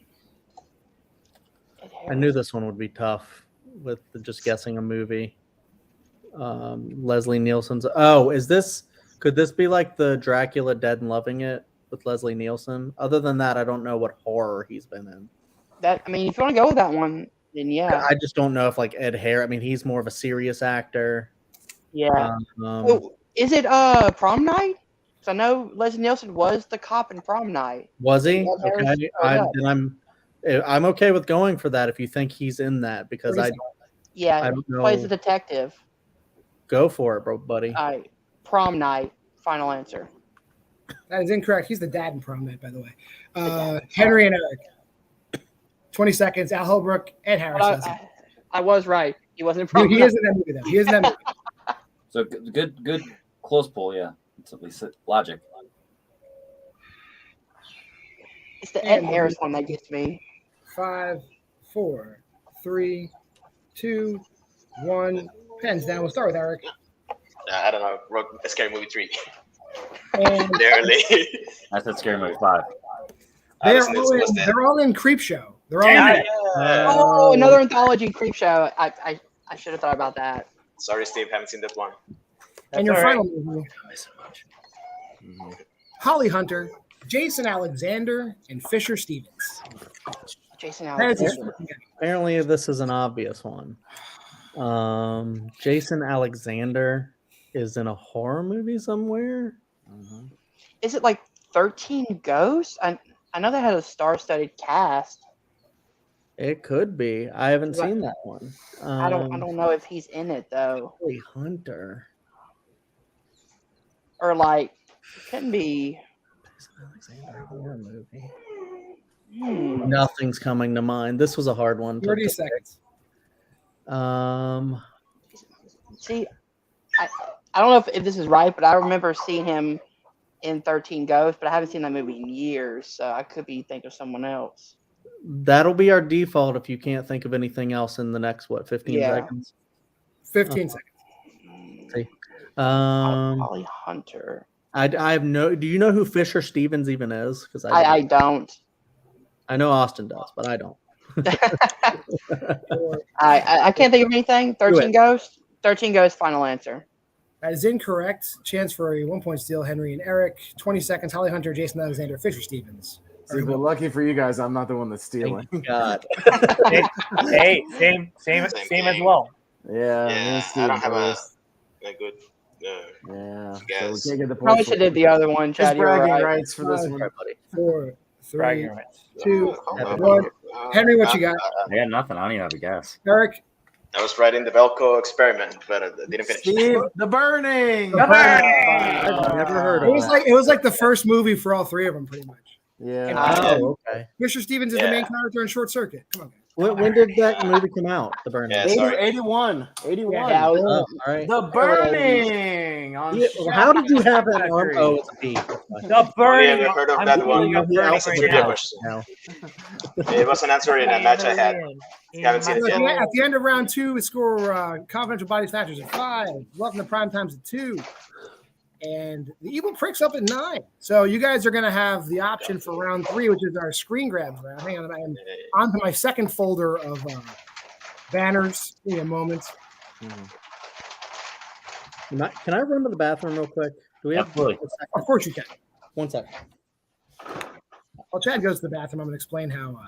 Speaker 7: I knew this one would be tough with just guessing a movie. Leslie Nielsen's. Oh, could this be like the Dracula Dead and Loving It with Leslie Nielsen? Other than that, I don't know what horror he's been in.
Speaker 6: I mean, if you want to go with that one, then yeah.
Speaker 7: I just don't know if like Ed Harris. I mean, he's more of a serious actor.
Speaker 6: Yeah. Is it Prom Night? Because I know Leslie Nielsen was the cop in Prom Night.
Speaker 7: Was he?
Speaker 6: Ed Harris
Speaker 7: Okay.
Speaker 6: showed up.
Speaker 7: I'm okay with going for that if you think he's in that because I don't
Speaker 6: he plays the
Speaker 7: know.
Speaker 6: detective.
Speaker 7: Go for it, bro, buddy.
Speaker 6: All right, Prom Night, final answer.
Speaker 3: That is incorrect. He's the dad in Prom Night, by the way. Henry and Eric. 20 seconds. Al Holbrook and Harris.
Speaker 6: I was right. He wasn't
Speaker 3: He
Speaker 6: from
Speaker 3: is in that movie, though. He is in that movie.
Speaker 10: So good close pull, yeah. It's at least logic.
Speaker 6: It's the Ed Harris one that gets me.
Speaker 3: 5, 4, 3, 2, 1. Pens down. We'll start with Eric.
Speaker 9: I don't know. Wrote Scary Movie 3.
Speaker 3: And
Speaker 9: Barely.
Speaker 4: I said Scary Movie 5.
Speaker 3: they're all in Creepshow. They're all in
Speaker 6: Oh, another anthology Creepshow. I should have thought about that.
Speaker 9: Sorry, Steve. Haven't seen that one.
Speaker 3: And your
Speaker 8: all
Speaker 3: final movie, Holly Hunter, Jason Alexander, and Fisher Stevens.
Speaker 6: Jason
Speaker 3: That is
Speaker 6: Alexander.
Speaker 7: Apparently, this is an obvious one. Jason Alexander is in a horror movie somewhere.
Speaker 6: Is it like 13 Ghosts? I know they had a star-studded cast.
Speaker 7: It could be. I haven't seen that one.
Speaker 6: I don't know if he's in it though.
Speaker 7: Holly Hunter.
Speaker 6: Or like it couldn't be.
Speaker 7: Jason Alexander horror movie.
Speaker 6: Nothing's
Speaker 7: coming to mind. This was a hard one.
Speaker 3: 30 seconds.
Speaker 6: See, I don't know if this is right, but I remember seeing him in 13 Ghosts, but I haven't seen that movie in years, so I could be thinking of someone else.
Speaker 7: That'll be our default if you can't think of anything else in the next 15 seconds.
Speaker 3: 15 seconds.
Speaker 7: See.
Speaker 6: Holly Hunter.
Speaker 7: I have no. Do you know who Fisher Stevens even is? Because
Speaker 6: I don't.
Speaker 7: I know Austin does, but I don't.
Speaker 6: I can't think of anything. 13 Ghosts. 13 Ghosts. Final answer.
Speaker 3: That is incorrect. Chance for a 1-point steal, Henry and Eric. 20 seconds, Holly Hunter, Jason Alexander, Fisher Stevens.
Speaker 5: See, but lucky for you guys, I'm not the one that's stealing.
Speaker 7: Thank God.
Speaker 8: Hey, same as well.
Speaker 5: Yeah,
Speaker 9: I don't have a good.
Speaker 5: Yeah, so we
Speaker 9: guess.
Speaker 5: can't get the
Speaker 6: Probably
Speaker 5: points.
Speaker 6: should have did the other one,
Speaker 5: Just
Speaker 6: Chad. You're
Speaker 5: bragging
Speaker 6: right.
Speaker 5: rights for this one.
Speaker 3: 4, 3,
Speaker 8: Bragging rights.
Speaker 3: 2, 1. Henry, what you got?
Speaker 4: I got nothing. I don't even have a guess.
Speaker 3: Eric?
Speaker 9: I was right in the Velcro experiment, but I didn't finish.
Speaker 5: Steve, The Burning.
Speaker 7: I've never heard of
Speaker 3: It was like the first movie for all three of them, pretty much.
Speaker 5: Yeah.
Speaker 7: Oh, okay.
Speaker 3: Fisher Stevens is the main character in Short Circuit. Come on, guys.
Speaker 7: When did that movie come out? The Burning.
Speaker 9: Yeah, sorry.
Speaker 5: 81.
Speaker 6: Yeah,
Speaker 7: Oh, all right.
Speaker 5: The Burning. On
Speaker 7: How did you have that arm? Oh, it's a P.
Speaker 8: The Burning.
Speaker 9: Have you heard of that one?
Speaker 7: Who else
Speaker 9: That's
Speaker 7: is
Speaker 9: a
Speaker 7: in
Speaker 9: trivia
Speaker 7: it
Speaker 9: question.
Speaker 7: now?
Speaker 9: It was an answer in a match I had. Haven't seen it yet.
Speaker 3: At the end of round 2, we score confidential body snatchers at 5. Welcome to prime times at 2. And the Evil Prick's up at 9. So you guys are going to have the option for round 3, which is our screen grabs round. Hang on, I'm onto my second folder of banners. Give me a moment.
Speaker 7: Can I run to the bathroom real quick? Do we have
Speaker 4: Absolutely.
Speaker 3: Of course you can.
Speaker 7: 1 second.
Speaker 3: While Chad goes to the bathroom, I'm going to explain how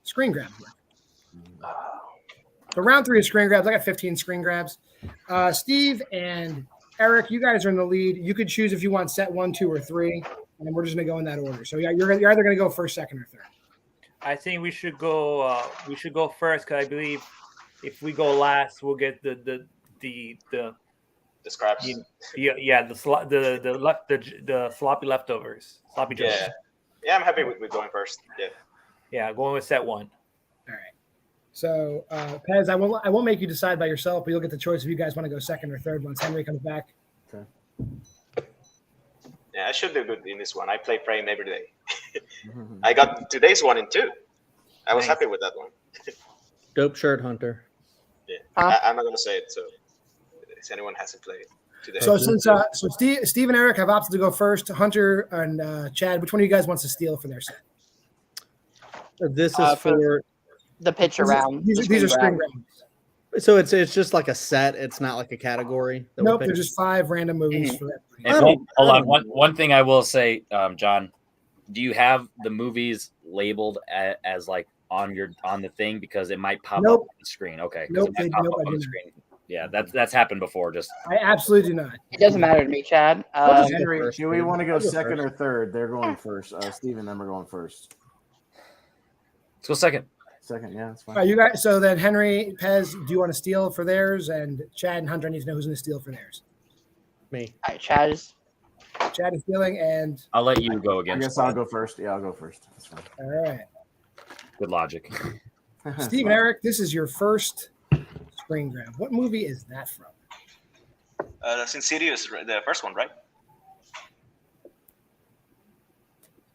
Speaker 3: screen grabs work. So round 3 is screen grabs. I got 15 screen grabs. Steve and Eric, you guys are in the lead. You could choose if you want set 1, 2, or 3, and then we're just going to go in that order. So you're either going to go first, second, or third.
Speaker 8: I think we should go. We should go first because I believe if we go last, we'll get the
Speaker 9: scraps.
Speaker 8: The sloppy leftovers, sloppy joes.
Speaker 9: Yeah, I'm happy with going first.
Speaker 8: Yeah, going with set 1.
Speaker 3: All right. So, Pez, I won't make you decide by yourself, but you'll get the choice if you guys want to go second or third once Henry comes back.
Speaker 5: Okay.
Speaker 9: Yeah, I should do good in this one. I play Frame every day. I got today's one in 2. I was happy with that one.
Speaker 7: Dope shirt hunter.
Speaker 9: Yeah,
Speaker 6: Huh?
Speaker 9: I'm not gonna say it. So, if anyone hasn't played today,
Speaker 3: So since Steve and Eric have opted to go first, Hunter and Chad, which one of you guys wants to steal for their set?
Speaker 7: This is for
Speaker 6: the picture round.
Speaker 3: These are screen grabs.
Speaker 7: So it's just like a set. It's not like a category.
Speaker 3: Nope, they're just 5 random movies for
Speaker 4: And hold on. One thing I will say, John, do you have the movies labeled as like on the thing because it might pop up on the screen? Okay.
Speaker 3: Nope,
Speaker 4: it might pop up
Speaker 3: I
Speaker 4: on the
Speaker 3: do
Speaker 4: screen. Yeah, that's happened before.
Speaker 3: I absolutely do not.
Speaker 6: It doesn't matter to me, Chad.
Speaker 5: Henry, do we want to go second or third? They're going first. Steve and them are going first.
Speaker 4: Let's go second.
Speaker 5: Second, yeah, that's fine.
Speaker 3: All right, you guys. So then, Henry, Pez, do you want to steal for theirs? And Chad and Hunter need to know who's going to steal for theirs.
Speaker 7: Me.
Speaker 6: All right, Chad is
Speaker 3: stealing, and
Speaker 4: I'll let you go
Speaker 5: I
Speaker 4: again.
Speaker 5: guess I'll go first. Yeah, I'll go first. That's fine.
Speaker 3: all right.
Speaker 4: Good logic.
Speaker 3: Steve and Eric, this is your first screen grab. What movie is that from?
Speaker 9: That's Insidious, the first one, right?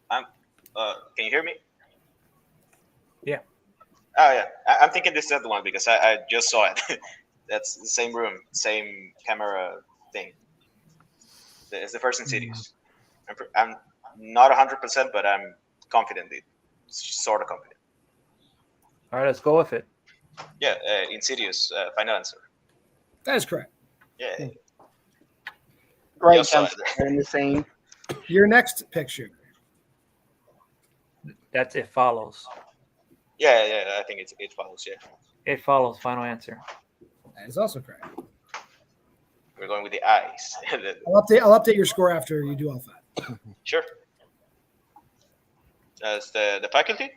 Speaker 9: Can you hear me?
Speaker 8: Yeah.
Speaker 9: Oh yeah, I'm thinking this is the one because I just saw it. That's the same room, same camera thing. It's the first Insidious. I'm not 100%, but I'm confident. Sort of confident.
Speaker 8: All right, let's go with it.
Speaker 9: Yeah, Insidious. Final answer.
Speaker 3: That is correct.
Speaker 9: Yeah.
Speaker 6: Great
Speaker 9: Just saw
Speaker 6: jump scare in the scene.
Speaker 3: Your next picture.
Speaker 8: That's It Follows.
Speaker 9: Yeah. I think it follows. Yeah.
Speaker 8: It Follows. Final answer.
Speaker 3: That is also correct.
Speaker 9: We're going with the eyes.
Speaker 3: I'll update your score after you do all five.
Speaker 9: Sure. That's the faculty.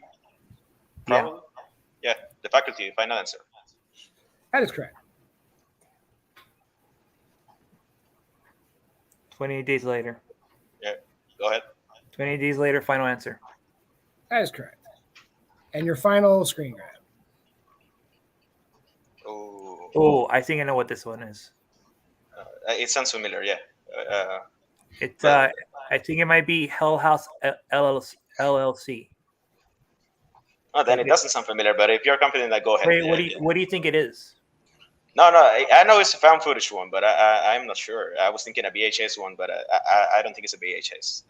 Speaker 9: Probably. Yeah, the faculty. Final answer.
Speaker 3: That is correct.
Speaker 8: 28 days later.
Speaker 9: Yeah. Go ahead.
Speaker 8: 28 days later. Final answer.
Speaker 3: That is correct. And your final screen grab.
Speaker 8: Oh, I think I know what this one is.
Speaker 9: It sounds familiar. Yeah.
Speaker 8: It's I think it might be Hell House LLC.
Speaker 9: Oh, then it doesn't sound familiar. But if you're confident, go ahead.
Speaker 8: Wait,
Speaker 9: Yeah,
Speaker 8: what do you think it is?
Speaker 9: No. I know it's a found footage one, but I'm not sure. I was thinking a VHS one, but I don't think it's a VHS.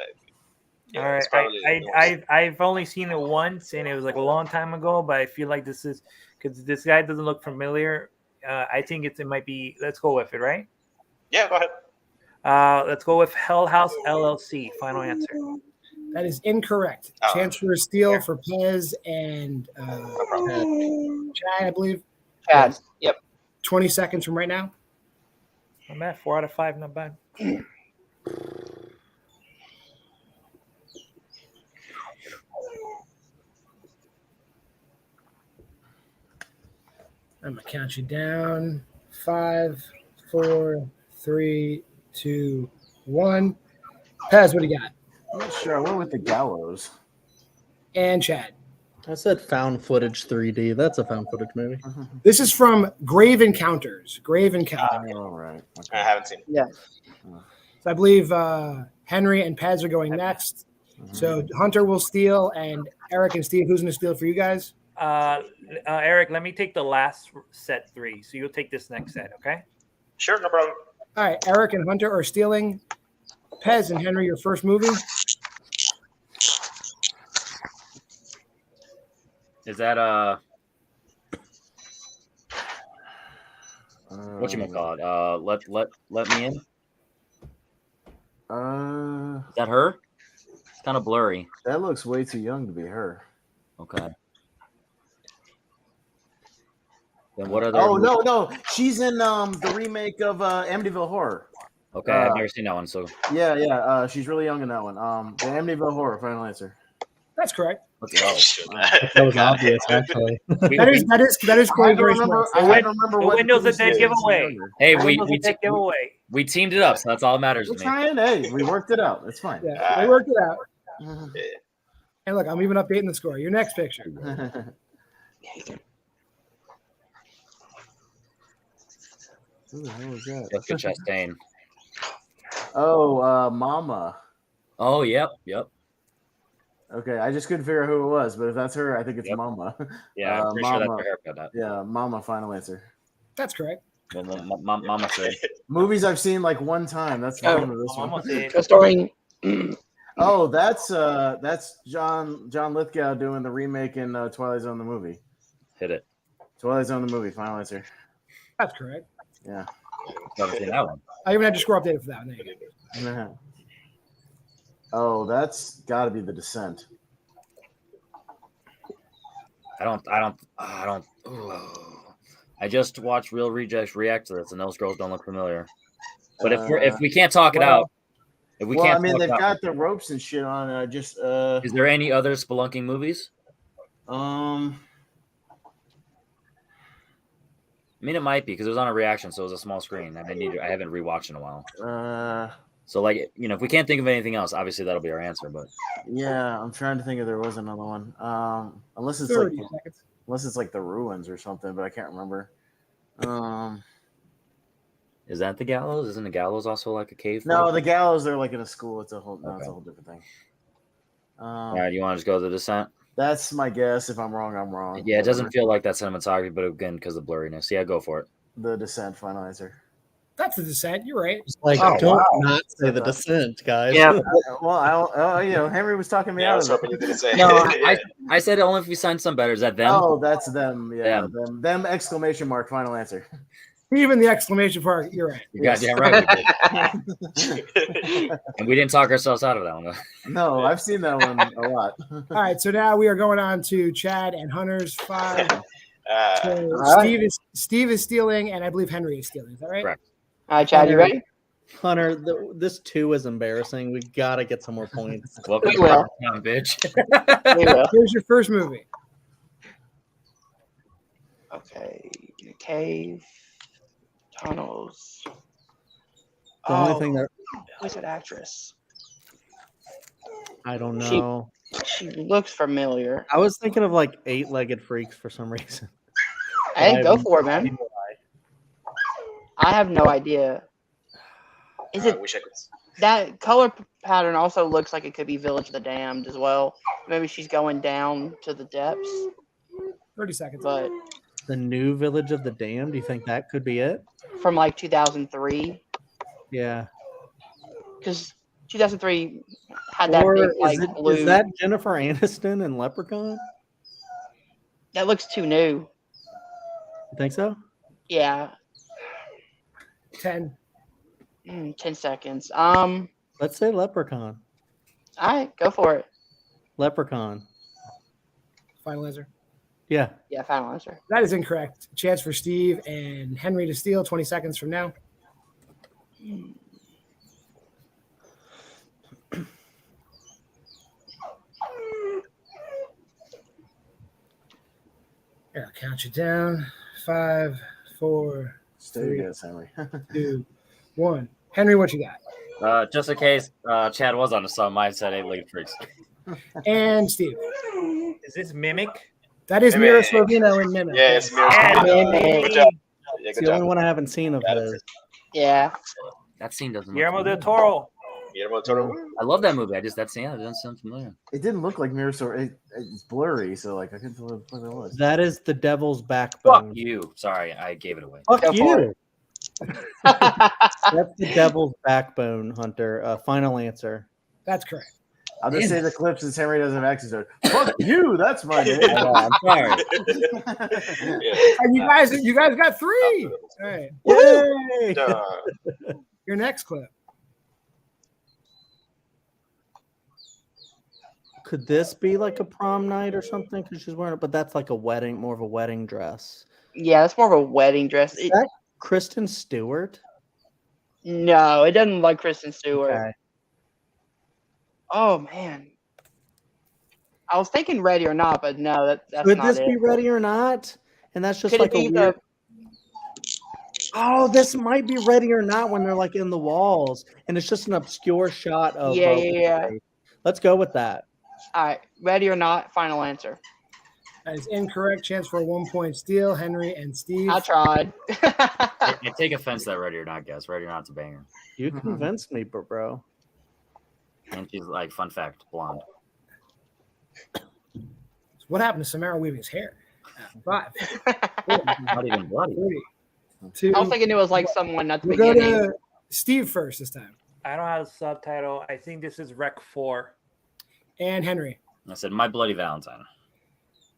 Speaker 8: All right, I've only seen it once, and it was like a long time ago. But I feel like this is because this guy doesn't look familiar. I think it might be. Let's go with it, right?
Speaker 9: Yeah, go ahead.
Speaker 8: Let's go with Hell House LLC. Final answer.
Speaker 3: That is incorrect. Chance for a steal for Pez and Chad, I believe.
Speaker 6: Chad. Yep.
Speaker 3: 20 seconds from right now.
Speaker 8: I'm at 4 out of 5. Not bad.
Speaker 3: I'm gonna count you down. 5, 4, 3, 2, 1. Pez, what do you got?
Speaker 5: I'm not sure. I went with the Gallows.
Speaker 3: And Chad.
Speaker 7: I said found footage 3D. That's a found footage movie.
Speaker 3: This is from Grave Encounters. Grave Encounters.
Speaker 5: All right.
Speaker 9: I haven't seen it.
Speaker 6: Yeah.
Speaker 3: So I believe Henry and Pez are going next. So Hunter will steal, and Eric and Steve, who's going to steal for you guys?
Speaker 8: Eric, let me take the last set 3. So you'll take this next set, okay?
Speaker 9: Sure, no problem.
Speaker 3: All right, Eric and Hunter are stealing. Pez and Henry, your first movie.
Speaker 4: Is that what you call it? Let me in. Is that her? It's kind of blurry.
Speaker 5: That looks way too young to be her.
Speaker 4: Okay. Then what other?
Speaker 5: Oh no, she's in the remake of Amityville Horror.
Speaker 4: Okay, I've never seen that one. So
Speaker 5: yeah. She's really young in that one. The Amityville Horror. Final answer.
Speaker 3: That's correct.
Speaker 7: That was obvious, actually.
Speaker 3: that is quite very smart.
Speaker 5: I had to remember
Speaker 8: The
Speaker 5: what
Speaker 8: Windows
Speaker 5: the
Speaker 8: of Dead giveaway.
Speaker 4: Hey,
Speaker 8: giveaway.
Speaker 4: we teamed it up, so that's all that matters to me.
Speaker 5: Trying. Hey, we worked it out. It's fine.
Speaker 3: Yeah, we worked it out. And look, I'm even updating the score. Your next picture.
Speaker 5: Who the hell is that?
Speaker 4: Jessica Chastain.
Speaker 5: Oh, Mama.
Speaker 4: Oh, yep.
Speaker 5: Okay, I just couldn't figure out who it was, but if that's her, I think it's Mama.
Speaker 4: Yeah, I'm pretty sure that's her haircut.
Speaker 5: Yeah, Mama. Final answer.
Speaker 3: That's correct.
Speaker 4: Mama said.
Speaker 5: Movies I've seen like one time. That's the name of this one.
Speaker 6: Starring.
Speaker 5: Oh, that's John Lithgow doing the remake in Twilight Zone the movie.
Speaker 4: Hit it.
Speaker 5: Twilight Zone the movie. Final answer.
Speaker 3: That's correct.
Speaker 5: Yeah.
Speaker 4: Never seen that one.
Speaker 3: I even had your score updated for that one. There you go.
Speaker 5: Oh, that's got to be The Descent.
Speaker 4: I don't. I just watched Real Rejects react to this, and those girls don't look familiar. But if we can't talk it out, if we can't,
Speaker 5: I mean, they've got the ropes and shit on.
Speaker 4: Is there any other spelunking movies? I mean, it might be because it was on a reaction, so it was a small screen. I haven't rewatched in a while. So, like, if we can't think of anything else, obviously that'll be our answer. But
Speaker 5: Yeah, I'm trying to think if there was another one. Unless it's
Speaker 3: 30
Speaker 5: like
Speaker 3: seconds.
Speaker 5: the ruins or something, but I can't remember.
Speaker 4: is that the gallows? Isn't the gallows also like a cave?
Speaker 5: No,
Speaker 4: folk?
Speaker 5: the gallows are like in a school. It's a whole
Speaker 4: Okay.
Speaker 5: it's a whole different thing.
Speaker 4: All right, you want to just go to the descent?
Speaker 5: That's my guess. If I'm wrong, I'm wrong.
Speaker 4: Yeah, it doesn't
Speaker 5: Whatever.
Speaker 4: feel like that cinematography, but again, because of the blurriness. Yeah, go for it.
Speaker 5: The Descent, final answer.
Speaker 3: That's the descent. You're right.
Speaker 7: Just like,
Speaker 4: Oh,
Speaker 7: don't
Speaker 4: wow.
Speaker 7: not say the descent, guys.
Speaker 4: Yeah.
Speaker 5: Well, Henry was talking me
Speaker 9: Yeah, I
Speaker 5: out
Speaker 9: was
Speaker 5: of
Speaker 9: hoping you
Speaker 5: it.
Speaker 9: didn't say.
Speaker 4: No,
Speaker 9: Yeah.
Speaker 4: I said only if we signed some better. Is that them?
Speaker 5: Oh, that's them. Yeah,
Speaker 4: Them.
Speaker 5: them! Exclamation mark! Final answer.
Speaker 3: Even the exclamation part. You're right.
Speaker 4: You're goddamn right. We did. And we didn't talk ourselves out of that one. Though.
Speaker 5: No, I've seen that one a lot.
Speaker 3: All right, so now we are going on to Chad and Hunter's 5. So
Speaker 6: right.
Speaker 3: Steve is stealing, and I believe Henry is stealing. Is that right?
Speaker 4: Correct.
Speaker 6: All right, Chad, you ready?
Speaker 7: Hunter, this 2 is embarrassing. We gotta get some more points.
Speaker 4: Welcome
Speaker 6: We
Speaker 4: to
Speaker 6: will.
Speaker 4: Town, bitch.
Speaker 6: We will.
Speaker 3: Here's your first movie.
Speaker 6: Okay. Cave. Tunnels.
Speaker 7: The only thing that
Speaker 6: Who's that actress?
Speaker 7: I don't know.
Speaker 6: She looks familiar.
Speaker 7: I was thinking of like 8-legged freaks for some reason.
Speaker 6: Hey, go for it, man. I have no idea. Is
Speaker 9: I
Speaker 6: it
Speaker 9: wish I could.
Speaker 6: that color pattern also looks like it could be Village of the Damned as well? Maybe she's going down to the depths,
Speaker 3: 30 seconds.
Speaker 6: but
Speaker 7: The new Village of the Damned. Do you think that could be it?
Speaker 6: from like 2003,
Speaker 7: Yeah.
Speaker 6: because 2003 had that
Speaker 7: Or
Speaker 6: big like blue.
Speaker 7: is that Jennifer Aniston in Leprechaun?
Speaker 6: That looks too new.
Speaker 7: You think so?
Speaker 6: Yeah.
Speaker 3: 10.
Speaker 6: 10 seconds.
Speaker 7: Let's say Leprechaun.
Speaker 6: All right, go for it.
Speaker 7: Leprechaun.
Speaker 3: Final answer.
Speaker 7: Yeah.
Speaker 6: Yeah, final answer.
Speaker 3: That is incorrect. Chance for Steve and Henry to steal 20 seconds from now. Here, I'll count you down. 5, 4,
Speaker 5: Stay guess, Henry.
Speaker 3: 2, 1. Henry, what you got?
Speaker 4: Just in case Chad was on the song, I said 8-legged freaks.
Speaker 3: And Steve.
Speaker 8: Is this Mimic?
Speaker 3: That is
Speaker 9: Mimic.
Speaker 3: Mira Sorvino and Mimic.
Speaker 9: Yeah, it's Mira
Speaker 8: Yeah,
Speaker 9: Sorvino.
Speaker 6: Mimic.
Speaker 9: Good job. Yeah,
Speaker 7: It's
Speaker 9: good
Speaker 7: the only
Speaker 9: job.
Speaker 7: one I haven't seen of his.
Speaker 6: Yeah.
Speaker 4: That scene doesn't.
Speaker 8: Guillermo
Speaker 4: look
Speaker 8: del
Speaker 4: familiar.
Speaker 8: Toro.
Speaker 9: Guillermo del Toro.
Speaker 4: I love that movie. That scene doesn't sound familiar.
Speaker 5: It didn't look like Mirror. It's blurry, so like I couldn't tell what it was.
Speaker 7: That is the Devil's
Speaker 4: Fuck
Speaker 7: Backbone.
Speaker 4: you. Sorry, I gave it away.
Speaker 7: Fuck
Speaker 6: Go for
Speaker 7: you. That's the Devil's Backbone, Hunter. Final answer.
Speaker 3: That's correct.
Speaker 5: I'll just say the clip since Henry doesn't have access to it. Fuck you, that's my name.
Speaker 4: I'm sorry.
Speaker 9: Yeah.
Speaker 3: And you guys got 3. All right.
Speaker 7: Yay!
Speaker 3: Your next clip.
Speaker 7: Could this be like a prom night or something? Because she's wearing it, but that's like a wedding, more of a wedding dress.
Speaker 6: Yeah, that's more of a wedding dress.
Speaker 7: Is that Kristen Stewart?
Speaker 6: No, it doesn't look like Kristen Stewart.
Speaker 7: Okay.
Speaker 6: Oh man, I was thinking Ready or Not, but no, that's
Speaker 7: Could
Speaker 6: not
Speaker 7: this
Speaker 6: it.
Speaker 7: be Ready or Not? And that's just
Speaker 6: Could
Speaker 7: like
Speaker 6: it
Speaker 7: a
Speaker 6: be
Speaker 7: weird.
Speaker 6: the?
Speaker 7: Oh, this might be Ready or Not when they're like in the walls, and it's just an obscure shot of.
Speaker 6: Yeah.
Speaker 7: Let's go with that.
Speaker 6: All right, Ready or Not. Final answer.
Speaker 3: That is incorrect. Chance for a 1-point steal. Henry and Steve.
Speaker 6: I tried.
Speaker 4: I take offense to that Ready or Not guess. Ready or Not's a banger.
Speaker 7: You convinced me, bro.
Speaker 4: And she's like, fun fact, blonde.
Speaker 3: What happened to Samara Weaving's hair? 5,
Speaker 4: Not even bloody.
Speaker 3: 3, 2.
Speaker 6: I was thinking it was like someone at the
Speaker 3: We'll go
Speaker 6: beginning.
Speaker 3: to Steve first this time.
Speaker 8: I don't have a subtitle. I think this is Rec 4.
Speaker 3: And Henry.
Speaker 4: I said, My Bloody Valentine.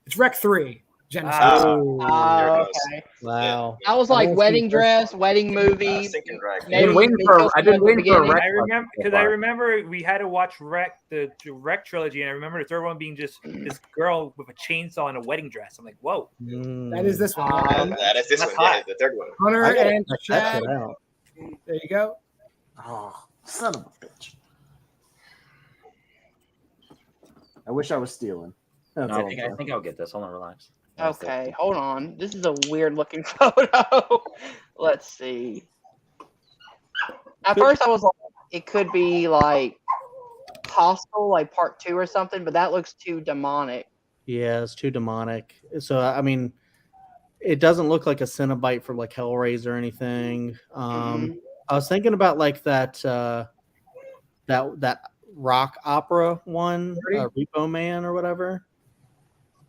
Speaker 3: It's Rec 3. Genocide.
Speaker 6: Oh, okay.
Speaker 7: Wow.
Speaker 6: I was like wedding dress, wedding movie.
Speaker 9: Thinking drag.
Speaker 6: Maybe
Speaker 4: I've been waiting for a Rec.
Speaker 8: I remember because I remember we had to watch the Rec trilogy, and I remember the third one being just this girl with a chainsaw and a wedding dress. I'm like, whoa.
Speaker 3: That is this one.
Speaker 9: That is this one. Yeah, the third one.
Speaker 3: Hunter
Speaker 7: I gotta
Speaker 3: and
Speaker 7: check that
Speaker 3: Chad.
Speaker 7: shit out.
Speaker 3: There you go.
Speaker 5: Oh, son of a bitch. I wish I was stealing. That's
Speaker 4: No,
Speaker 5: all
Speaker 4: I think I'll get this. Hold on, relax.
Speaker 6: Okay, hold on. This is a weird looking photo. Let's see. At first, I was like, it could be like Hostel, like part 2 or something, but that looks too demonic.
Speaker 7: Yeah, it's too demonic. So I mean, it doesn't look like a Cenobite from like Hellraiser or anything. I was thinking about like that that rock opera one, Repo Man or whatever.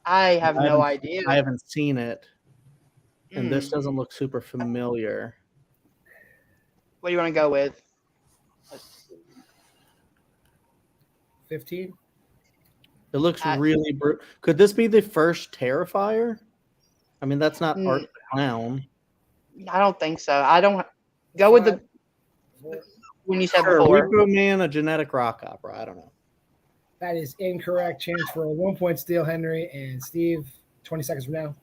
Speaker 6: I have no idea.
Speaker 7: I haven't seen it, and this doesn't look super familiar.
Speaker 6: What do you want to go with?
Speaker 3: 15.
Speaker 7: It looks really Could this be the first Terrifier? I mean, that's not Art the Clown.
Speaker 6: I don't think so. I don't go with the when you said before.
Speaker 7: Repo Man, a genetic rock opera. I don't know.
Speaker 3: That is incorrect. Chance for a 1-point steal, Henry and Steve. 20 seconds from now.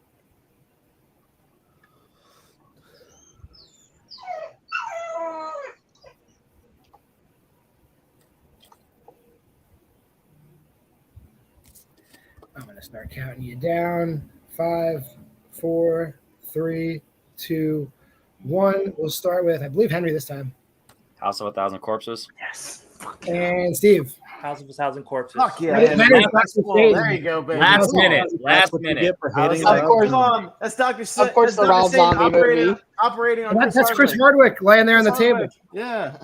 Speaker 3: I'm going to start counting you down. 5, 4, 3, 2, 1. We'll start with, I believe, Henry this time.
Speaker 4: House of a Thousand Corpses.
Speaker 8: Yes.
Speaker 3: And Steve.
Speaker 8: House of a Thousand Corpses.
Speaker 5: Fuck yeah. There you go, baby.
Speaker 4: Last minute.
Speaker 7: For hitting
Speaker 6: Of course.
Speaker 5: That's Dr.
Speaker 6: Of course, the Rob Zombie movie.
Speaker 5: Operating on
Speaker 3: That's Chris Hardwick laying there on the table.
Speaker 5: Yeah.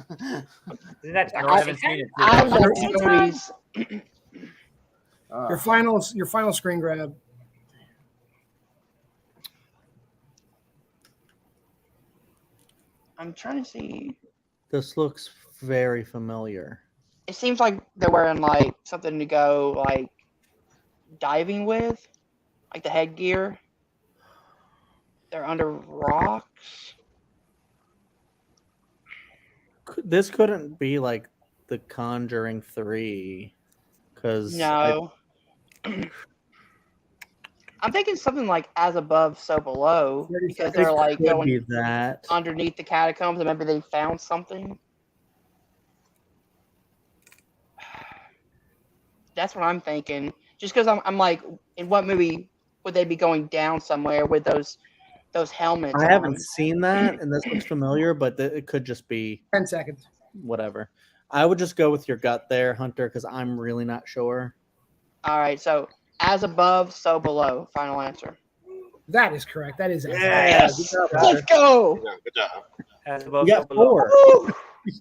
Speaker 8: Isn't that
Speaker 4: I haven't seen it.
Speaker 6: I've seen movies.
Speaker 3: Your final screen grab.
Speaker 6: I'm trying to see.
Speaker 7: This looks very familiar.
Speaker 6: It seems like they're wearing like something to go like diving with, like the headgear. They're under rocks.
Speaker 7: This couldn't be like The Conjuring 3, because
Speaker 6: no. I'm thinking something like As Above, So Below, because they're like going underneath the catacombs, and maybe they found something. That's what I'm thinking. Just because I'm like, in what movie would they be going down somewhere with those helmets?
Speaker 7: I haven't seen that, and this looks familiar, but it could just be
Speaker 3: 10 seconds.
Speaker 7: Whatever. I would just go with your gut there, Hunter, because I'm really not sure.
Speaker 6: All right, so As Above, So Below. Final answer.
Speaker 3: That is correct. That is
Speaker 6: yes. Let's go.
Speaker 9: Good job.
Speaker 8: As Above,
Speaker 7: We got
Speaker 8: So Below.
Speaker 7: 4.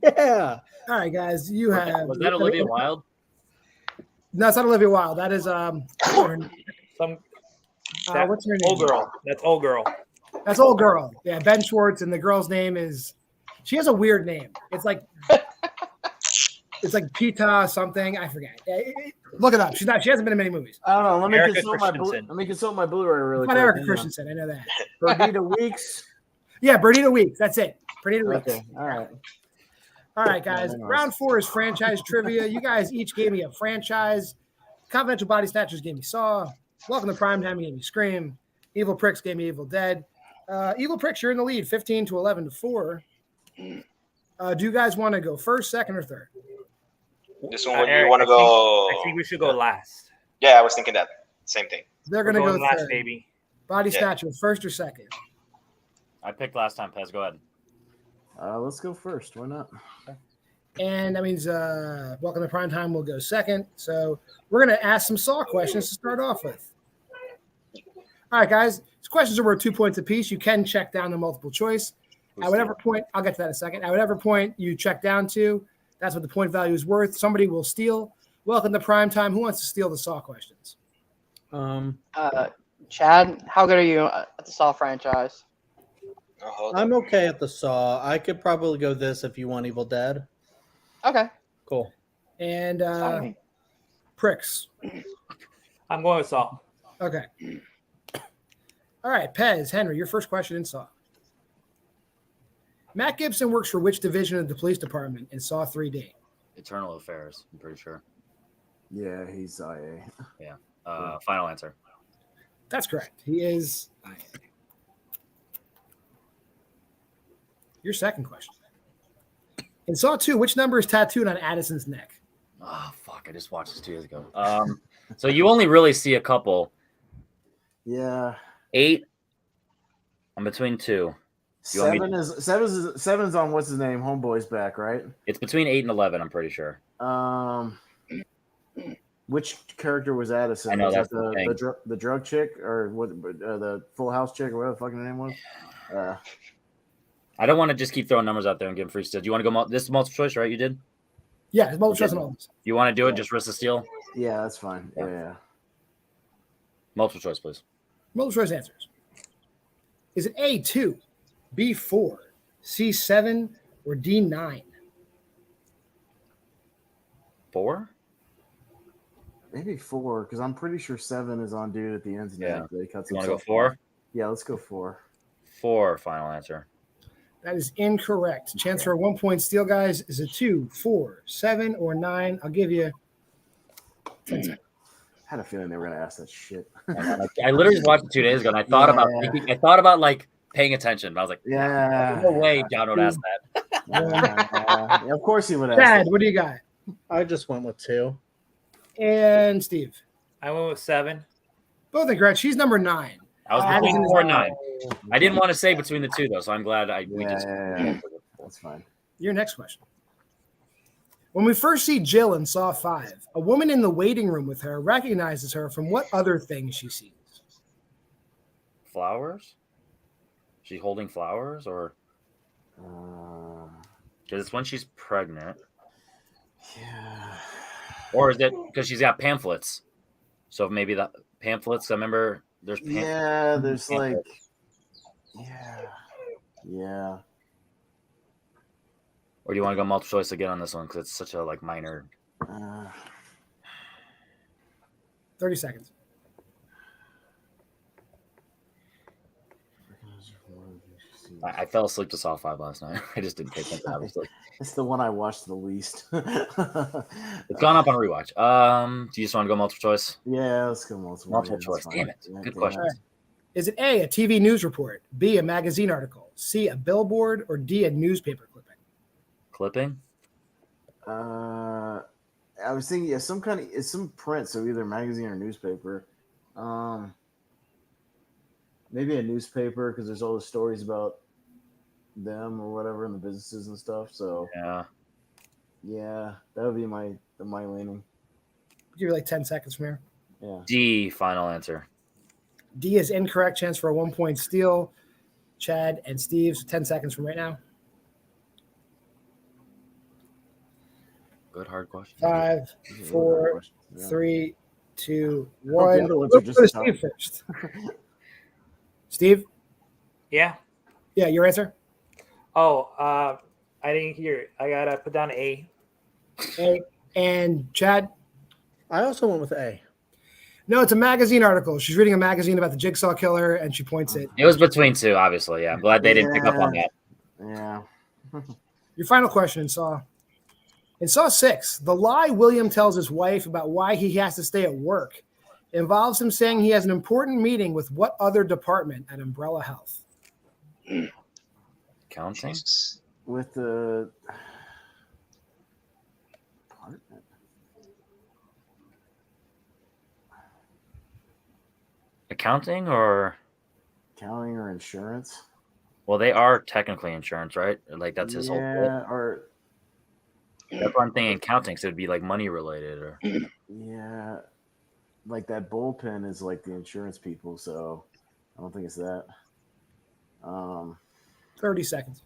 Speaker 7: Yeah.
Speaker 3: All right, guys. You have.
Speaker 4: Was that Olivia Wilde?
Speaker 3: No, it's not Olivia Wilde. That is
Speaker 8: Some
Speaker 3: what's her name?
Speaker 8: old girl. That's old girl.
Speaker 3: That's old girl. Yeah, Ben Schwartz, and the girl's name is. She has a weird name. It's like Pita something. I forget. Look it up. She hasn't been in many movies.
Speaker 5: I don't know. Let
Speaker 8: Erica
Speaker 5: me consult my Blu-ray really
Speaker 3: Not
Speaker 5: quick.
Speaker 3: Erica Christensen. I know that.
Speaker 5: Perdita Weeks.
Speaker 3: Yeah, Bernita Weeks. That's it. Bernita Weeks.
Speaker 5: Okay. All right.
Speaker 3: All right, guys. Round 4 is franchise trivia. You guys each gave me a franchise. Confidential Body Snatchers gave me Saw. Welcome to Primetime gave me Scream. Evil Pricks gave me Evil Dead. Evil Pricks, you're in the lead, 15 to 11 to 4. Do you guys want to go first, second, or third?
Speaker 9: This one,
Speaker 8: Eric,
Speaker 9: you want to go?
Speaker 8: I think we should go last.
Speaker 9: Yeah, I was thinking that. Same thing.
Speaker 3: They're going to go
Speaker 8: last,
Speaker 3: third.
Speaker 8: baby.
Speaker 3: Body Snatcher, first or second?
Speaker 4: I picked last time, Pez. Go ahead.
Speaker 5: Let's go first. Why not?
Speaker 3: And that means Welcome to Primetime will go second. So we're going to ask some Saw questions to start off with. All right, guys. These questions are worth 2 points apiece. You can check down to multiple choice. At whatever point, I'll get to that in a second. At whatever point you check down to, that's what the point value is worth. Somebody will steal. Welcome to Primetime. Who wants to steal the Saw questions?
Speaker 6: Chad, how good are you at the Saw franchise?
Speaker 7: I'm okay at the Saw. I could probably go this if you want Evil Dead.
Speaker 6: Okay.
Speaker 7: Cool.
Speaker 3: And Pricks.
Speaker 8: I'm going with Saw.
Speaker 3: Okay. All right, Pez, Henry, your first question in Saw. Matt Gibson works for which division of the police department in Saw 3D?
Speaker 4: Internal Affairs, I'm pretty sure.
Speaker 5: Yeah, he's IA.
Speaker 4: Yeah. Final answer.
Speaker 3: That's correct. He is IA. Your second question. In Saw 2, which number is tattooed on Addison's neck?
Speaker 4: Oh, fuck. I just watched this 2 years ago. So you only really see a couple.
Speaker 5: Yeah.
Speaker 4: 8. I'm between 2. You want me
Speaker 5: Seven's on what's his name? Homeboy's back, right?
Speaker 4: It's between 8 and 11. I'm pretty sure.
Speaker 5: Which character was Addison?
Speaker 4: I know,
Speaker 5: was
Speaker 4: that's
Speaker 5: it
Speaker 4: the thing.
Speaker 5: the drug chick or what? The Full House chick or whatever the fucking name was.
Speaker 4: I don't want to just keep throwing numbers out there and give them free steal. Do you want to go? This is multiple choice, right? You did.
Speaker 3: Yeah, it's multiple choice and all this.
Speaker 4: You want to do it? Just risk the steal.
Speaker 5: Yeah, that's fine.
Speaker 4: Yeah.
Speaker 5: Yeah.
Speaker 4: Multiple choice, please.
Speaker 3: Multiple choice answers. Is it A2, B4, C7, or D9?
Speaker 4: 4?
Speaker 5: Maybe 4, because I'm pretty sure 7 is on dude at the end.
Speaker 4: Yeah.
Speaker 5: He cuts
Speaker 4: You want to go
Speaker 5: himself
Speaker 4: 4?
Speaker 5: off. Yeah, let's go 4.
Speaker 4: 4, final answer.
Speaker 3: That is incorrect. Chance for a 1 point steal, guys. Is it 2, 4, 7, or 9? I'll give you 10 seconds.
Speaker 5: I had a feeling they were going to ask that shit.
Speaker 4: I literally just watched it 2 days ago, and I thought about like paying attention. But I was like,
Speaker 5: Yeah.
Speaker 4: no way, John would ask that.
Speaker 5: Yeah, of course he would ask.
Speaker 3: Chad, what do you got?
Speaker 7: I just went with 2.
Speaker 3: And Steve.
Speaker 8: I went with 7.
Speaker 3: Both incorrect. She's number 9.
Speaker 4: I was between 4 and 9. I didn't want to say between the two though, so I'm glad we just.
Speaker 5: Yeah. That's fine.
Speaker 3: Your next question. When we first see Jill in Saw 5, a woman in the waiting room with her recognizes her from what other thing she sees?
Speaker 4: Flowers? She's holding flowers, or because it's when she's pregnant.
Speaker 5: Yeah.
Speaker 4: Or is it because she's got pamphlets? So maybe the pamphlets. I remember there's
Speaker 5: there's like yeah.
Speaker 4: Or do you want to go multiple choice again on this one because it's such a like minor?
Speaker 3: 30 seconds.
Speaker 4: I fell asleep to Saw 5 last night. I just didn't pay attention. Obviously,
Speaker 5: it's the one I watched the least.
Speaker 4: It's gone up on rewatch. Do you just want to go multiple choice?
Speaker 5: Yeah, let's go multiple.
Speaker 4: Multiple
Speaker 5: Yeah,
Speaker 4: choice. Damn it. Good question.
Speaker 3: Right. Is it A, a TV news report, B, a magazine article, C, a billboard, or D, a newspaper clipping?
Speaker 4: Clipping?
Speaker 5: I was thinking, it's some print, so either magazine or newspaper. Maybe a newspaper because there's all the stories about them or whatever in the businesses and stuff. So yeah, that would be my leaning.
Speaker 3: I'll give you like 10 seconds from here.
Speaker 5: Yeah.
Speaker 4: D, final answer.
Speaker 3: D is incorrect. Chance for a 1 point steal. Chad and Steve, so 10 seconds from right now.
Speaker 4: Good hard question.
Speaker 3: 5, 4, 3, 2,
Speaker 5: the
Speaker 3: 1.
Speaker 5: other ones
Speaker 3: We'll
Speaker 5: are
Speaker 3: go
Speaker 5: just
Speaker 3: to
Speaker 5: tough.
Speaker 3: Steve first. Steve?
Speaker 8: Yeah.
Speaker 3: Yeah, your answer?
Speaker 8: Oh, I didn't hear it. I gotta put down A.
Speaker 3: A. And Chad?
Speaker 7: I also went with A.
Speaker 3: No, it's a magazine article. She's reading a magazine about the Jigsaw Killer, and she points it.
Speaker 4: It was between 2, obviously. Yeah, I'm glad they didn't pick up on that.
Speaker 5: Yeah.
Speaker 3: Your final question in Saw. In Saw 6, the lie William tells his wife about why he has to stay at work involves him saying he has an important meeting with what other department at Umbrella Health?
Speaker 4: Accounting?
Speaker 5: With the department.
Speaker 4: Accounting or
Speaker 5: Accounting or insurance?
Speaker 4: well, they are technically insurance, right? Like that's his whole.
Speaker 5: Yeah, or
Speaker 4: That's what I'm thinking. Accounting, so it'd be like money related, or
Speaker 5: yeah, like that bullpen is like the insurance people, so I don't think it's that.
Speaker 3: 30 seconds.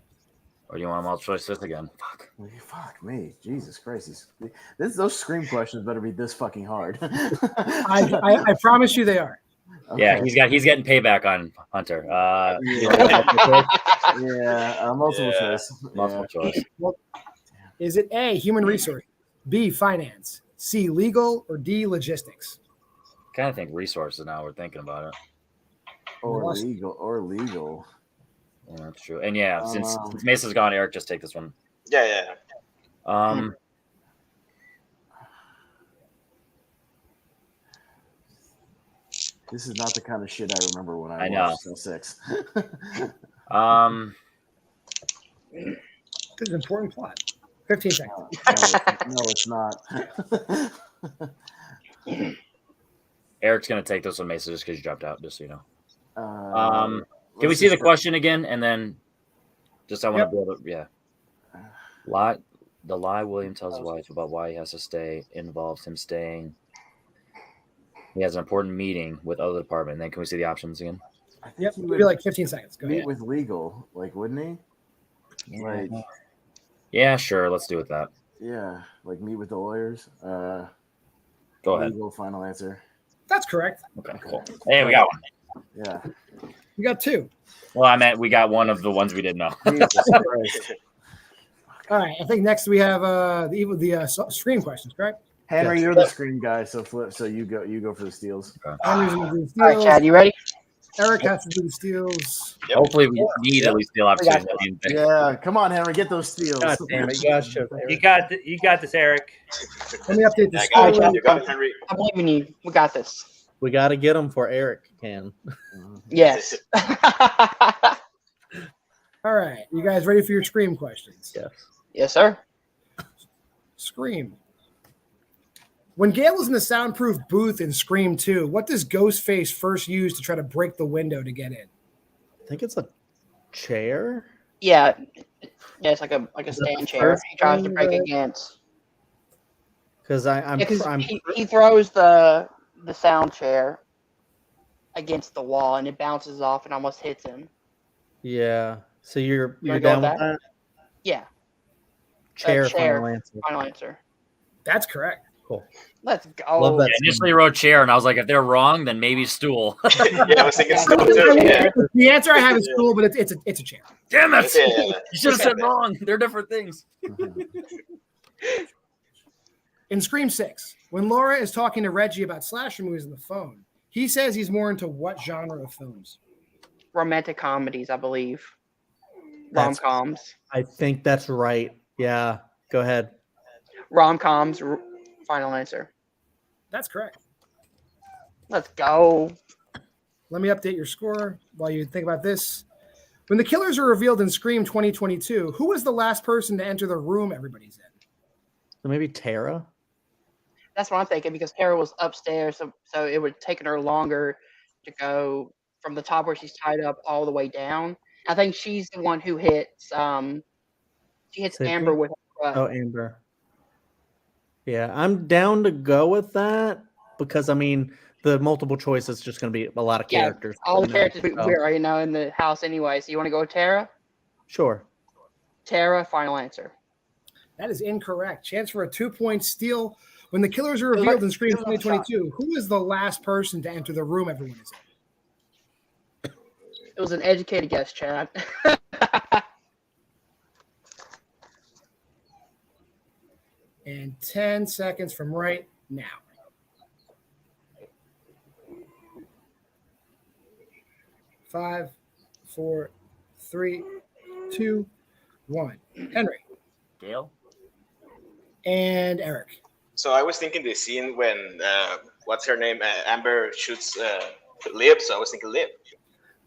Speaker 4: or do you want to multiple choice this again? Fuck.
Speaker 5: Fuck me, Jesus Christ! Those Scream questions better be this fucking hard.
Speaker 3: I promise you they are.
Speaker 5: Okay.
Speaker 4: Yeah, he's getting payback on Hunter.
Speaker 5: Multiple choice.
Speaker 4: Multiple choice.
Speaker 3: Is it A, human resource, B, finance, C, legal, or D, logistics?
Speaker 4: Kind of think resources now. We're thinking about it.
Speaker 5: Or legal.
Speaker 4: Yeah, that's true. And yeah, since Mesa's gone, Eric, just take this one.
Speaker 9: Yeah.
Speaker 5: This is not the kind of shit I remember when I
Speaker 4: know.
Speaker 5: watched 6.
Speaker 3: This is an important plot. 15 seconds.
Speaker 5: No, it's not.
Speaker 4: Eric's gonna take this one, Mesa, just because you dropped out. Just so you know. Can we
Speaker 5: Let's
Speaker 4: see the
Speaker 5: just-
Speaker 4: question again, and then Just I want to be able to, yeah. The lie William tells his wife about why he has to stay involves him staying. He has an important meeting with other department. And then can we see the options again?
Speaker 5: I think
Speaker 3: Yep,
Speaker 5: he
Speaker 3: give
Speaker 5: would
Speaker 3: you like 15 seconds. Go
Speaker 5: meet
Speaker 3: ahead.
Speaker 5: with legal, like, wouldn't he? Like,
Speaker 4: Yeah, sure. Let's do with that.
Speaker 5: yeah, like meet with the lawyers.
Speaker 4: Go ahead.
Speaker 5: Legal, final answer.
Speaker 3: That's correct.
Speaker 4: Okay, cool. Hey, we got one.
Speaker 5: Yeah.
Speaker 3: You got 2.
Speaker 4: Well, I meant we got one of the ones we didn't know.
Speaker 5: Jesus Christ.
Speaker 3: All right. I think next we have the screen questions, correct?
Speaker 5: Henry, you're the screen guy, so flip. So you go for the steals.
Speaker 3: Henry's going to do the
Speaker 6: All right,
Speaker 3: steals.
Speaker 6: Chad, you ready?
Speaker 3: Eric has to do the steals.
Speaker 9: Yep.
Speaker 4: Hopefully, we need at least steal opportunity.
Speaker 5: Yeah, come on, Henry, get those steals.
Speaker 7: God damn it, you guys should.
Speaker 8: You got this, Eric.
Speaker 3: Let me update the
Speaker 9: I got
Speaker 3: score.
Speaker 9: it. You got it, Henry.
Speaker 6: I believe in you. We got this.
Speaker 7: We got to get them for Eric can.
Speaker 6: Yes.
Speaker 3: All right. You guys ready for your Scream questions?
Speaker 7: Yes.
Speaker 6: Yes, sir.
Speaker 3: Scream. When Gale is in the soundproof booth in Scream 2, what does Ghostface first use to try to break the window to get in?
Speaker 7: I think it's a chair.
Speaker 6: Yeah. Yeah, it's like a
Speaker 7: that
Speaker 6: stand
Speaker 7: the
Speaker 6: chair.
Speaker 7: first
Speaker 6: He tries to
Speaker 7: thing
Speaker 6: break
Speaker 7: that-
Speaker 6: against.
Speaker 7: Because I'm
Speaker 6: He throws the sound chair against the wall and it bounces off and almost hits him.
Speaker 7: yeah. So you're
Speaker 6: wanna go
Speaker 7: down
Speaker 6: with
Speaker 7: with
Speaker 6: that?
Speaker 7: that?
Speaker 6: Yeah.
Speaker 7: Chair,
Speaker 6: chair.
Speaker 7: final answer.
Speaker 6: Final answer.
Speaker 3: That's correct.
Speaker 7: Cool.
Speaker 6: Let's go.
Speaker 7: Love that.
Speaker 4: I initially wrote chair, and I was like, if they're wrong, then maybe stool.
Speaker 9: Yeah, I was thinking stool too. Yeah.
Speaker 3: The answer I have is cool, but it's a chair.
Speaker 4: Damn it!
Speaker 9: Yeah.
Speaker 4: You should have said wrong. They're different things.
Speaker 3: In Scream 6, when Laura is talking to Reggie about slasher movies on the phone, he says he's more into what genre of films?
Speaker 6: Romantic comedies, I believe.
Speaker 7: That's-
Speaker 6: Rom-coms.
Speaker 7: I think that's right. Yeah. Go ahead.
Speaker 6: Rom-coms. Final answer.
Speaker 3: That's correct.
Speaker 6: Let's go.
Speaker 3: Let me update your score while you think about this. When the killers are revealed in Scream 2022, who was the last person to enter the room everybody's in?
Speaker 7: So maybe Tara.
Speaker 6: That's what I'm thinking because Tara was upstairs, so it would have taken her longer to go from the top where she's tied up all the way down. I think she's the one who hits. She hits
Speaker 7: Sydney?
Speaker 6: Amber with.
Speaker 7: Oh, Amber. Yeah, I'm down to go with that because I mean the multiple choice is just going to be a lot of
Speaker 6: Yeah,
Speaker 7: characters.
Speaker 6: all the
Speaker 7: you know,
Speaker 6: characters we
Speaker 7: so-
Speaker 6: already know in the house anyway. So you want to go with Tara?
Speaker 7: Sure.
Speaker 6: Tara, final answer.
Speaker 3: That is incorrect. Chance for a 2-point steal. When the killers are revealed in Scream 2022, who is the last person to enter the room everyone is in?
Speaker 6: It was an educated guess, Chad.
Speaker 3: And 10 seconds from right now. 5, 4, 3, 2, 1. Henry
Speaker 4: Gail?
Speaker 3: and Eric.
Speaker 9: So I was thinking the scene when what's her name? Amber shoots Liv. So I was thinking Liv.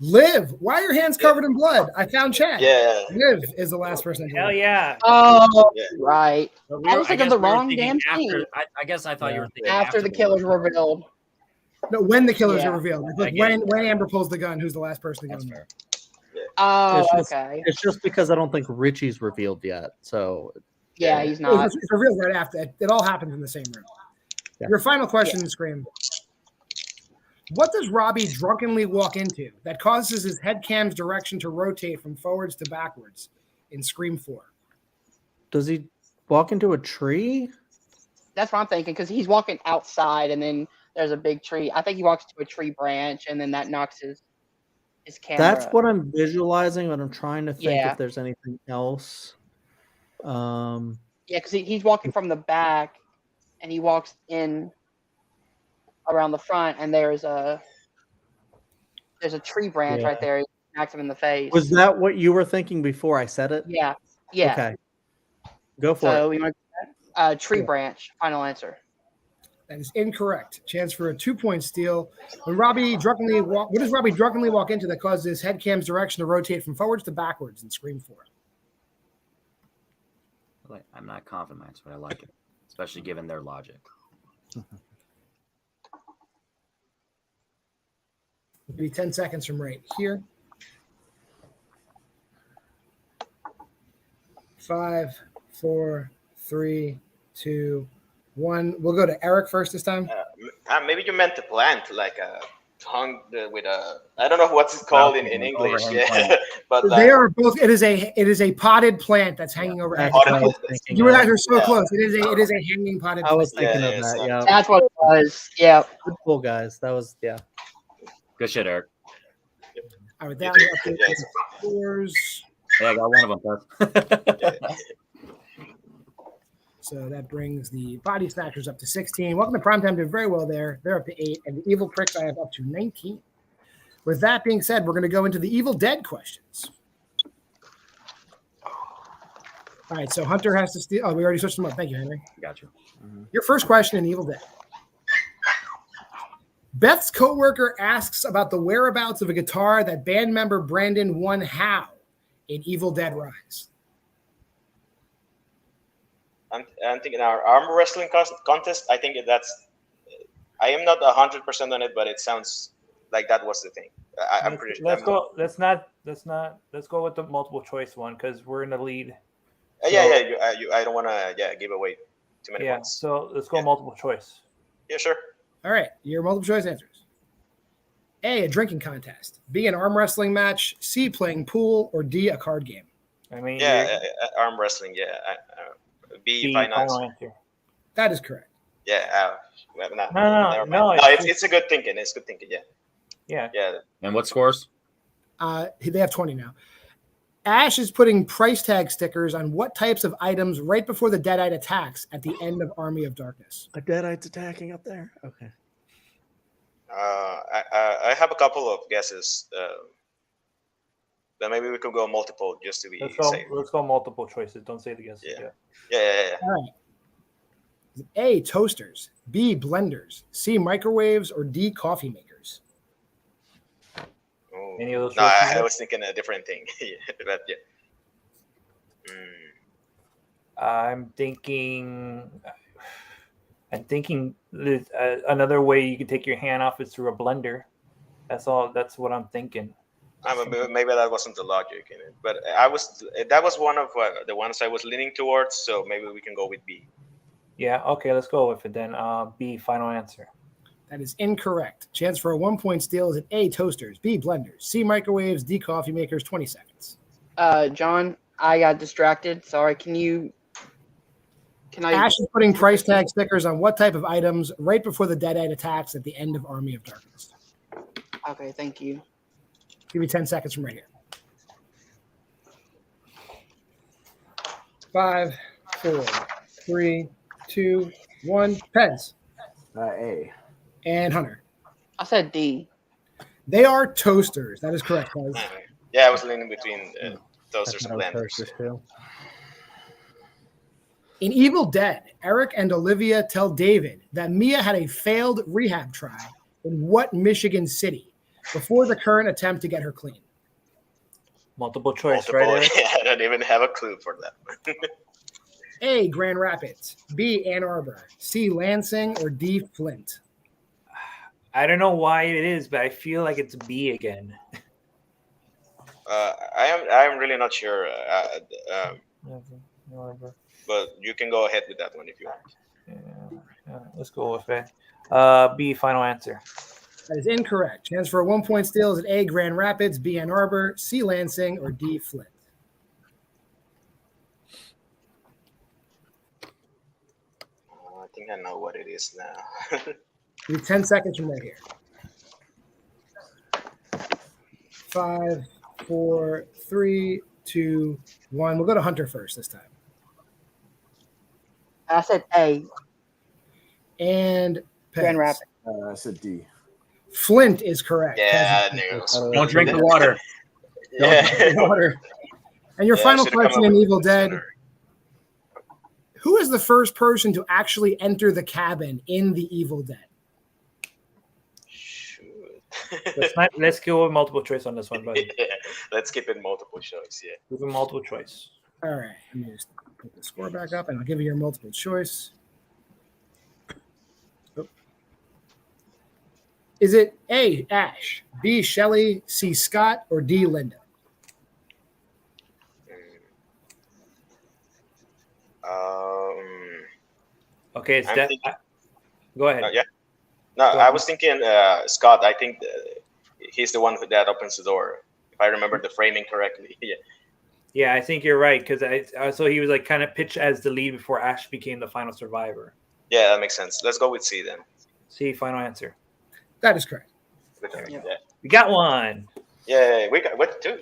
Speaker 3: Liv, why are your hands covered in blood? I found Chad.
Speaker 9: Yeah.
Speaker 3: Liv is the last person.
Speaker 8: Hell yeah.
Speaker 6: Oh,
Speaker 9: Yeah.
Speaker 6: right. I was thinking
Speaker 4: guess
Speaker 6: of the
Speaker 4: we were
Speaker 6: wrong
Speaker 4: thinking
Speaker 6: damn
Speaker 4: after,
Speaker 6: thing.
Speaker 4: I guess I thought you were thinking
Speaker 6: After the killers were revealed.
Speaker 3: No, when the killers
Speaker 6: Yeah.
Speaker 3: are revealed.
Speaker 4: I
Speaker 3: Like
Speaker 4: get
Speaker 3: when Amber pulls the gun, who's the last person to go
Speaker 4: That's
Speaker 3: in there?
Speaker 4: fair.
Speaker 6: Oh,
Speaker 7: It's just-
Speaker 6: okay.
Speaker 7: It's just because I don't think Richie's revealed yet. So
Speaker 6: Yeah, he's
Speaker 3: Oh,
Speaker 6: not.
Speaker 3: it's revealed right after. It all happens in the same room.
Speaker 7: Yeah.
Speaker 3: Your final question, Scream. What does Robbie drunkenly walk into that causes his head cam's direction to rotate from forwards to backwards in Scream 4?
Speaker 7: does he walk into a tree?
Speaker 6: That's what I'm thinking because he's walking outside and then there's a big tree. I think he walks to a tree branch and then that knocks his camera.
Speaker 7: That's what I'm visualizing, but I'm trying to think
Speaker 6: Yeah.
Speaker 7: if there's anything else.
Speaker 6: Yeah, because he's walking from the back and he walks in around the front and there's a tree branch
Speaker 7: Yeah.
Speaker 6: right there. He knocks him in the face.
Speaker 7: Was that what you were thinking before I said it?
Speaker 6: Yeah. Yeah.
Speaker 7: Okay. Go for
Speaker 6: So
Speaker 7: it.
Speaker 6: you want tree
Speaker 3: Yeah.
Speaker 6: branch. Final answer.
Speaker 3: That is incorrect. Chance for a 2-point steal. When Robbie drunkenly what does Robbie drunkenly walk into that causes his head cam's direction to rotate from forwards to backwards in Scream 4?
Speaker 4: I'm not confident, but I like it, especially given their logic.
Speaker 3: It'll be 10 seconds from right here. 5, 4, 3, 2, 1. We'll go to Eric first this time.
Speaker 9: Maybe you meant the plant, like a tongue with a. I don't know what's it called in English.
Speaker 4: Overhang
Speaker 9: Yeah,
Speaker 4: plant.
Speaker 9: but
Speaker 3: They are both. It is a potted plant that's hanging over.
Speaker 7: That's
Speaker 9: Potted
Speaker 7: what I was
Speaker 9: plant.
Speaker 7: thinking
Speaker 3: You guys
Speaker 7: of.
Speaker 3: are so
Speaker 9: Yeah.
Speaker 3: close. It is a hanging potted.
Speaker 7: I was
Speaker 3: plant.
Speaker 7: thinking of
Speaker 9: Yeah,
Speaker 7: that.
Speaker 9: so-
Speaker 7: Yeah,
Speaker 6: That's what it was. Yeah.
Speaker 7: good pull, guys. That was
Speaker 4: Good shit, Eric.
Speaker 3: All right, that was
Speaker 9: Yeah, it's-
Speaker 3: scores.
Speaker 4: Yeah, I got one of them.
Speaker 9: yeah.
Speaker 3: So that brings the body snatchers up to 16. Welcome to Primetime, did very well there. They're up to 8, and the evil pricks I have up to 19. With that being said, we're going to go into the Evil Dead questions. All right, so Hunter has to steal. Oh, we already switched them up. Thank you, Henry.
Speaker 4: Got you.
Speaker 3: Your first question in Evil Dead. Beth's coworker asks about the whereabouts of a guitar that band member Brandon won how in Evil Dead Rise.
Speaker 9: I'm thinking our arm wrestling contest. I think that's. I am not 100% on it, but it sounds like that was the thing. I'm pretty sure.
Speaker 8: Let's go. Let's go with the multiple choice one because we're in the lead.
Speaker 9: Yeah. I don't want to give away too many points.
Speaker 8: So let's go multiple choice.
Speaker 9: Yeah, sure.
Speaker 3: All right, your multiple choice answers. A, a drinking contest. B, an arm wrestling match. C, playing pool. Or D, a card game.
Speaker 8: I mean,
Speaker 9: Yeah, arm wrestling. Yeah. B, finance.
Speaker 8: answer.
Speaker 3: That is correct.
Speaker 9: Yeah.
Speaker 8: No.
Speaker 9: Never mind. No, it's a good thinking. It's good thinking. Yeah.
Speaker 8: Yeah.
Speaker 4: And what scores?
Speaker 3: They have 20 now. Ash is putting price tag stickers on what types of items right before the Deadite attacks at the end of Army of Darkness.
Speaker 7: a Deadite's attacking up there. Okay.
Speaker 9: I have a couple of guesses. Then maybe we could go multiple just to be safe.
Speaker 8: Let's go multiple choices. Don't say the guesses.
Speaker 9: Yeah.
Speaker 3: All right. A, toasters. B, blenders. C, microwaves. Or D, coffee makers.
Speaker 9: Ooh.
Speaker 8: Any of those
Speaker 9: No,
Speaker 8: choices?
Speaker 9: I was thinking a different thing. But yeah.
Speaker 8: I'm thinking another way you could take your hand off is through a blender. That's all. That's what I'm thinking.
Speaker 9: Maybe that wasn't the logic in it, but that was one of the ones I was leaning towards. So maybe we can go with B.
Speaker 8: Yeah. Okay. Let's go with it then. B, final answer.
Speaker 3: That is incorrect. Chance for a 1-point steal is at A, toasters. B, blenders. C, microwaves. D, coffee makers. 20 seconds.
Speaker 6: John, I got distracted. Sorry. Can I?
Speaker 3: Ash is putting price tag stickers on what type of items right before the Deadite attacks at the end of Army of Darkness.
Speaker 6: Okay. Thank you.
Speaker 3: Give me 10 seconds from right here. 5, 4, 3, 2, 1. Pens.
Speaker 5: A.
Speaker 3: And Hunter.
Speaker 6: I said D.
Speaker 3: They are toasters. That is correct, guys.
Speaker 9: Yeah, I was leaning between toasters and blenders.
Speaker 7: Toasters too.
Speaker 3: In Evil Dead, Eric and Olivia tell David that Mia had a failed rehab trial in what Michigan city before the current attempt to get her clean?
Speaker 8: Multiple choice,
Speaker 9: Multiple,
Speaker 8: right?
Speaker 9: yeah, I don't even have a clue for that.
Speaker 3: A, Grand Rapids. B, Ann Arbor. C, Lansing. Or D, Flint.
Speaker 8: I don't know why it is, but I feel like it's B again.
Speaker 9: I am really not sure. But you can go ahead with that one if you want.
Speaker 8: Yeah, let's go with it. B, final answer.
Speaker 3: That is incorrect. Chance for a 1-point steal is at A, Grand Rapids. B, Ann Arbor. C, Lansing. Or D, Flint.
Speaker 9: I think I know what it is now.
Speaker 3: Give me 10 seconds from right here. 5, 4, 3, 2, 1. We'll go to Hunter first this time.
Speaker 6: I said A.
Speaker 3: And
Speaker 6: Grand Rapids.
Speaker 5: I said D.
Speaker 3: Flint is correct.
Speaker 9: Yeah, I knew.
Speaker 4: Don't drink the water.
Speaker 9: Yeah.
Speaker 3: Water. And your
Speaker 9: Yeah, I
Speaker 3: final
Speaker 9: should've come
Speaker 3: question
Speaker 9: up
Speaker 3: in
Speaker 9: with
Speaker 3: Evil
Speaker 9: it
Speaker 3: Dead.
Speaker 9: sooner.
Speaker 3: Who is the first person to actually enter the cabin in the Evil Dead?
Speaker 9: Shoot.
Speaker 8: Let's go with multiple choice on this one, buddy.
Speaker 9: Yeah, let's keep it multiple choice. Yeah.
Speaker 8: Give a multiple choice.
Speaker 3: All right. Let me just put the score back up and I'll give you your multiple choice. Oh. Is it A, Ash, B, Shelley, C, Scott, or D, Linda?
Speaker 8: Okay, it's
Speaker 9: I'm
Speaker 8: that.
Speaker 9: thinking-
Speaker 8: Go ahead.
Speaker 9: Yeah. No,
Speaker 8: Go
Speaker 9: I
Speaker 8: ahead.
Speaker 9: was thinking Scott. I think he's the one that opens the door. If I remember the framing correctly. Yeah.
Speaker 8: Yeah, I think you're right because so he was like kind of pitched as the lead before Ash became the final survivor.
Speaker 9: Yeah, that makes sense. Let's go with C then.
Speaker 8: C, final answer.
Speaker 3: That is correct.
Speaker 9: Yeah.
Speaker 8: We got one.
Speaker 9: Yeah, we got what two?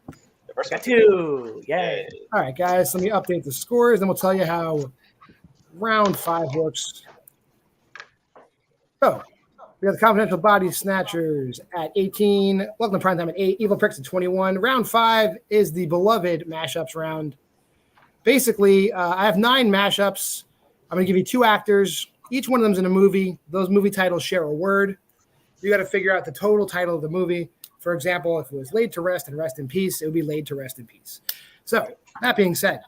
Speaker 9: The first
Speaker 8: Got
Speaker 9: one.
Speaker 8: two. Yay.
Speaker 3: All right, guys, let me update the scores, then we'll tell you how round 5 works. So, we got the Confidential Body Snatchers at 18, Welcome to Primetime at 8, Evil Pricks at 21. Round 5 is the beloved mashups round. Basically, I have 9 mashups. I'm going to give you 2 actors. Each one of them's in a movie. Those movie titles share a word. You got to figure out the total title of the movie. For example, if it was Laid to Rest and Rest in Peace, it would be Laid to Rest in Peace. So, that being said,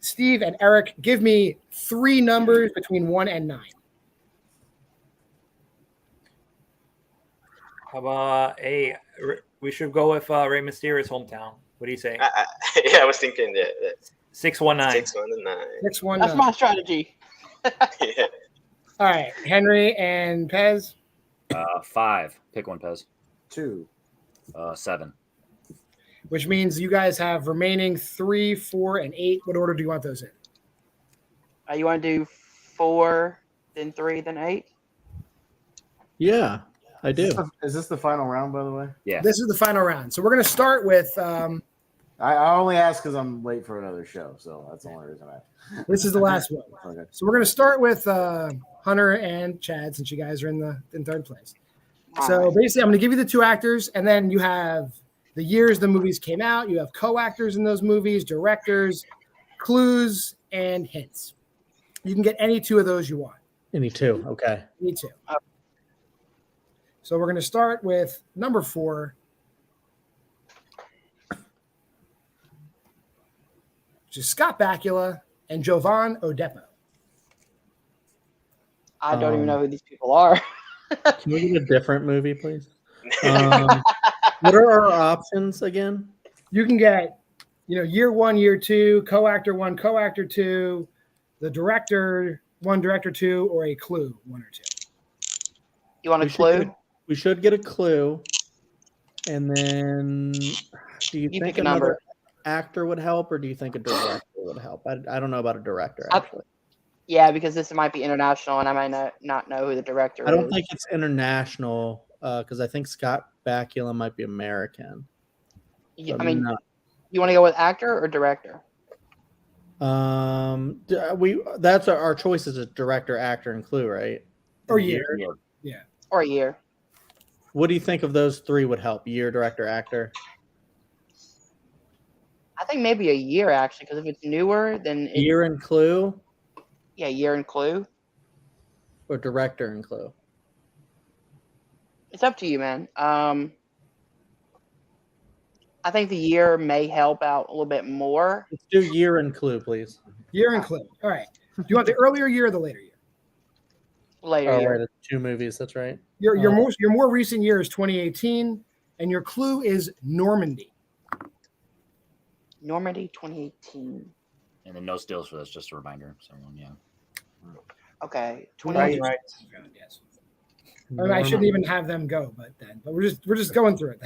Speaker 3: Steve and Eric, give me 3 numbers between 1 and 9.
Speaker 8: How about we should go with Rey Mysterio's hometown. What do you say?
Speaker 9: Yeah, I was thinking that
Speaker 8: 619.
Speaker 9: 619.
Speaker 3: 619.
Speaker 6: That's my strategy.
Speaker 9: Yeah.
Speaker 3: All right, Henry and Pez.
Speaker 4: 5. Pick one, Pez.
Speaker 5: 2.
Speaker 4: 7.
Speaker 3: Which means you guys have remaining 3, 4, and 8. What order do you want those in?
Speaker 6: You want to do 4, then 3, then 8?
Speaker 7: Yeah, I do.
Speaker 5: Is this the final round, by the way?
Speaker 4: Yeah.
Speaker 3: This is the final round. So we're going to start with
Speaker 5: I only ask because I'm late for another show, so that's the only reason I.
Speaker 3: this is the last one.
Speaker 5: Okay.
Speaker 3: So we're going to start with Hunter and Chad, since you guys are in third place. So basically, I'm going to give you the 2 actors, and then you have the years the movies came out. You have co-actors in those movies, directors, clues, and hints. You can get any 2 of those you want.
Speaker 7: Any 2. Okay.
Speaker 3: Any 2. So we're going to start with number 4. Which is Scott Bakula and Jovan Odepo.
Speaker 6: I don't even know who these people are.
Speaker 7: Can we get a different movie, please? What are our options again?
Speaker 3: You can get, year 1, year 2, co-actor 1, co-actor 2, the director 1, director 2, or a clue 1 or 2.
Speaker 6: You want a clue?
Speaker 7: We should get a clue. And then do you think
Speaker 6: pick a
Speaker 7: another
Speaker 6: number.
Speaker 7: actor would help, or do you think a director would help? I don't know about a director,
Speaker 6: I-
Speaker 7: actually.
Speaker 6: Yeah, because this might be international, and I might not know who the director
Speaker 7: I don't
Speaker 6: is.
Speaker 7: think it's international because I think Scott Bakula might be American.
Speaker 6: Yeah,
Speaker 7: But
Speaker 6: I mean,
Speaker 7: not-
Speaker 6: you want to go with actor or director?
Speaker 7: That's our choices is director, actor, and clue, right?
Speaker 3: Or year.
Speaker 4: Yeah.
Speaker 6: Or a year?
Speaker 7: What do you think of those 3 would help? Year, director, actor.
Speaker 6: I think maybe a year, actually, because if it's newer, then
Speaker 7: Year and clue,
Speaker 6: yeah, year and clue.
Speaker 7: or director and clue.
Speaker 6: It's up to you, man. I think the year may help out a little bit more.
Speaker 7: Let's do year and clue, please.
Speaker 3: Year and clue. All right. Do you want the earlier year or the later year?
Speaker 6: Later
Speaker 7: Oh,
Speaker 6: year.
Speaker 7: right, it's 2 movies. That's right.
Speaker 3: Your more recent year is 2018, and your clue is Normandy.
Speaker 6: Normandy 2018.
Speaker 4: And then no stills for this, just a reminder. So, yeah.
Speaker 6: Okay.
Speaker 8: Right.
Speaker 6: 2018.
Speaker 3: Yes. I mean, I shouldn't even have them go, but we're just going through it.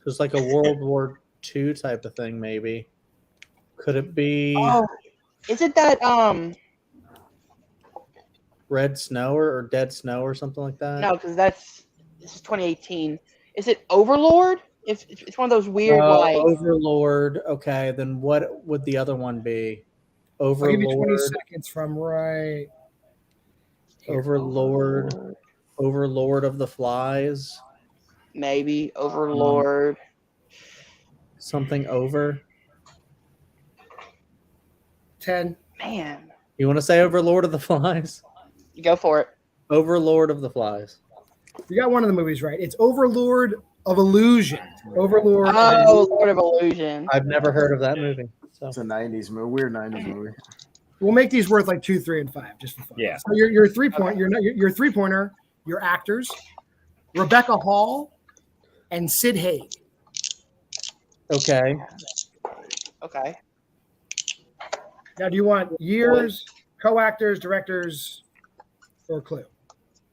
Speaker 7: It's like a World War II type of thing, maybe. Could it be
Speaker 6: Oh, is it that
Speaker 7: Red Snow or Dead Snow or something like that?
Speaker 6: no, because this is 2018. Is it Overlord? It's one of those weird like
Speaker 7: Overlord. Okay, then what would the other one be?
Speaker 3: I'll give you 20
Speaker 7: Overlord.
Speaker 3: seconds from right here.
Speaker 7: Overlord of the Flies.
Speaker 6: maybe Overlord.
Speaker 7: Something over.
Speaker 3: 10.
Speaker 6: Man,
Speaker 7: You want to say Overlord of the Flies?
Speaker 6: you go for it.
Speaker 7: Overlord of the Flies.
Speaker 3: You got one of the movies right. It's Overlord of Illusion. Overlord.
Speaker 6: Oh, Lord of Illusion.
Speaker 7: I've never heard of that movie. So
Speaker 5: It's a '90s movie, weird '90s movie.
Speaker 3: We'll make these worth like 2, 3, and 5 just for fun.
Speaker 4: Yeah.
Speaker 3: So your 3-point, your 3-pointer, your actors, Rebecca Hall and Sid Haig.
Speaker 7: okay.
Speaker 6: Okay.
Speaker 3: Now, do you want years, co-actors, directors, or clue?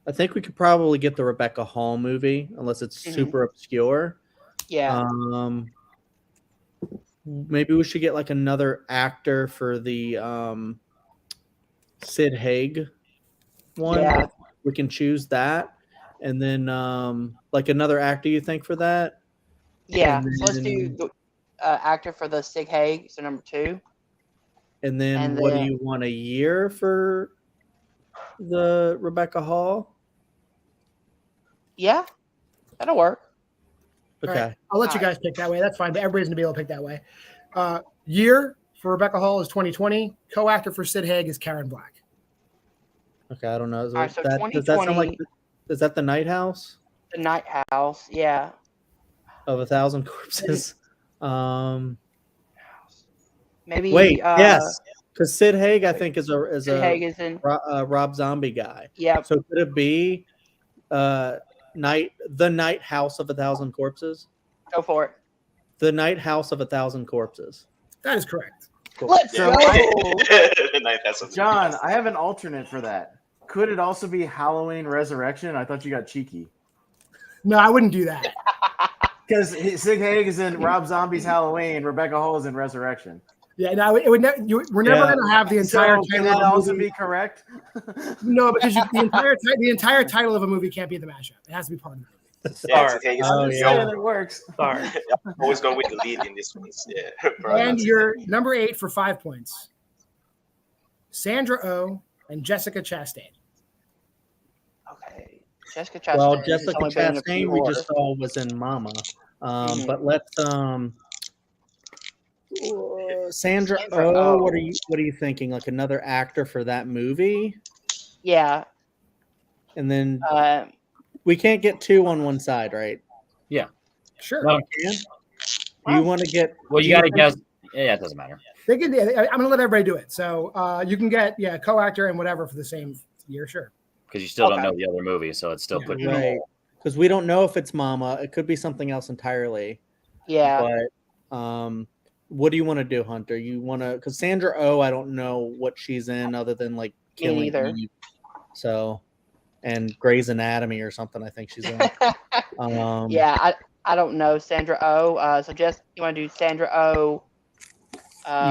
Speaker 7: I think we could probably get the Rebecca Hall movie, unless it's super obscure.
Speaker 6: Yeah.
Speaker 7: Maybe we should get like another actor for the Sid Haig one.
Speaker 6: Yeah.
Speaker 7: We can choose that, and then like another actor you think for that.
Speaker 6: Yeah.
Speaker 7: And
Speaker 6: So let's do
Speaker 7: then-
Speaker 6: the actor for the Sig Haig, so number 2.
Speaker 7: And then what do you want a year for the Rebecca Hall?
Speaker 6: Yeah, that'll work.
Speaker 7: Okay.
Speaker 3: All right. I'll let you guys pick that way. That's fine, but everybody's gonna be able to pick that way. Year for Rebecca Hall is 2020. Co-actor for Sid Haig is Karen Black.
Speaker 7: Okay, I don't know.
Speaker 6: All right, so
Speaker 7: Does that sound like? Is that the Night House?
Speaker 6: The Night House, yeah.
Speaker 7: Of 1,000 Corpses.
Speaker 6: Maybe.
Speaker 7: Wait, yes, because Sid Haig, I think, is
Speaker 6: Sid Haig is in.
Speaker 7: Rob Zombie guy.
Speaker 6: Yeah.
Speaker 7: So could it be the Night House of 1,000 Corpses?
Speaker 6: Go for it.
Speaker 7: The Night House of 1,000 Corpses.
Speaker 3: That is correct.
Speaker 7: Cool.
Speaker 6: Let's go.
Speaker 5: John, I have an alternate for that. Could it also be Halloween Resurrection? I thought you got cheeky.
Speaker 3: No, I wouldn't do that.
Speaker 5: Because Sig Haig is in Rob Zombie's Halloween, Rebecca Hall is in Resurrection.
Speaker 3: Yeah, no, it would we're never going to have the entire
Speaker 5: So can
Speaker 3: title
Speaker 5: that
Speaker 3: of a
Speaker 5: also
Speaker 3: movie.
Speaker 5: be correct?
Speaker 3: No, because the entire title of a movie can't be the mashup. It has to be part of the movie.
Speaker 9: Yeah,
Speaker 8: Sorry.
Speaker 9: okay,
Speaker 7: Oh,
Speaker 5: Yeah, that works.
Speaker 8: Sorry.
Speaker 9: always go with the lead in this one. Yeah.
Speaker 3: And you're number 8 for 5 points. Sandra Oh and Jessica Chastain.
Speaker 6: Okay. Jessica Chastain.
Speaker 7: Well,
Speaker 6: has
Speaker 7: Jessica
Speaker 6: only been in a few
Speaker 7: Chastain we
Speaker 6: horror.
Speaker 7: just saw was in Mama. But let's Sandra Oh, what are you thinking? Like another actor for that movie?
Speaker 6: Yeah.
Speaker 7: And then we can't get 2 on one side, right?
Speaker 3: Sure.
Speaker 4: No.
Speaker 7: Do you want to get?
Speaker 4: Well,
Speaker 7: do
Speaker 4: you got to
Speaker 7: think-
Speaker 4: guess. Yeah, it doesn't matter.
Speaker 3: I'm going to let everybody do it. So you can get co-actor and whatever for the same year. Sure.
Speaker 4: Because you still don't know the other movie, so it's still putting you in a
Speaker 7: Right.
Speaker 4: hole.
Speaker 7: Because we don't know if it's Mama. It could be something else entirely.
Speaker 6: Yeah.
Speaker 7: But what do you want to do, Hunter? You want to? Because Sandra Oh, I don't know what she's in other than like
Speaker 6: Me
Speaker 7: Killing
Speaker 6: neither.
Speaker 7: Eve. So, and Grey's Anatomy or something. I think she's in.
Speaker 6: Yeah, I don't know Sandra Oh. So Jess, you want to do Sandra Oh?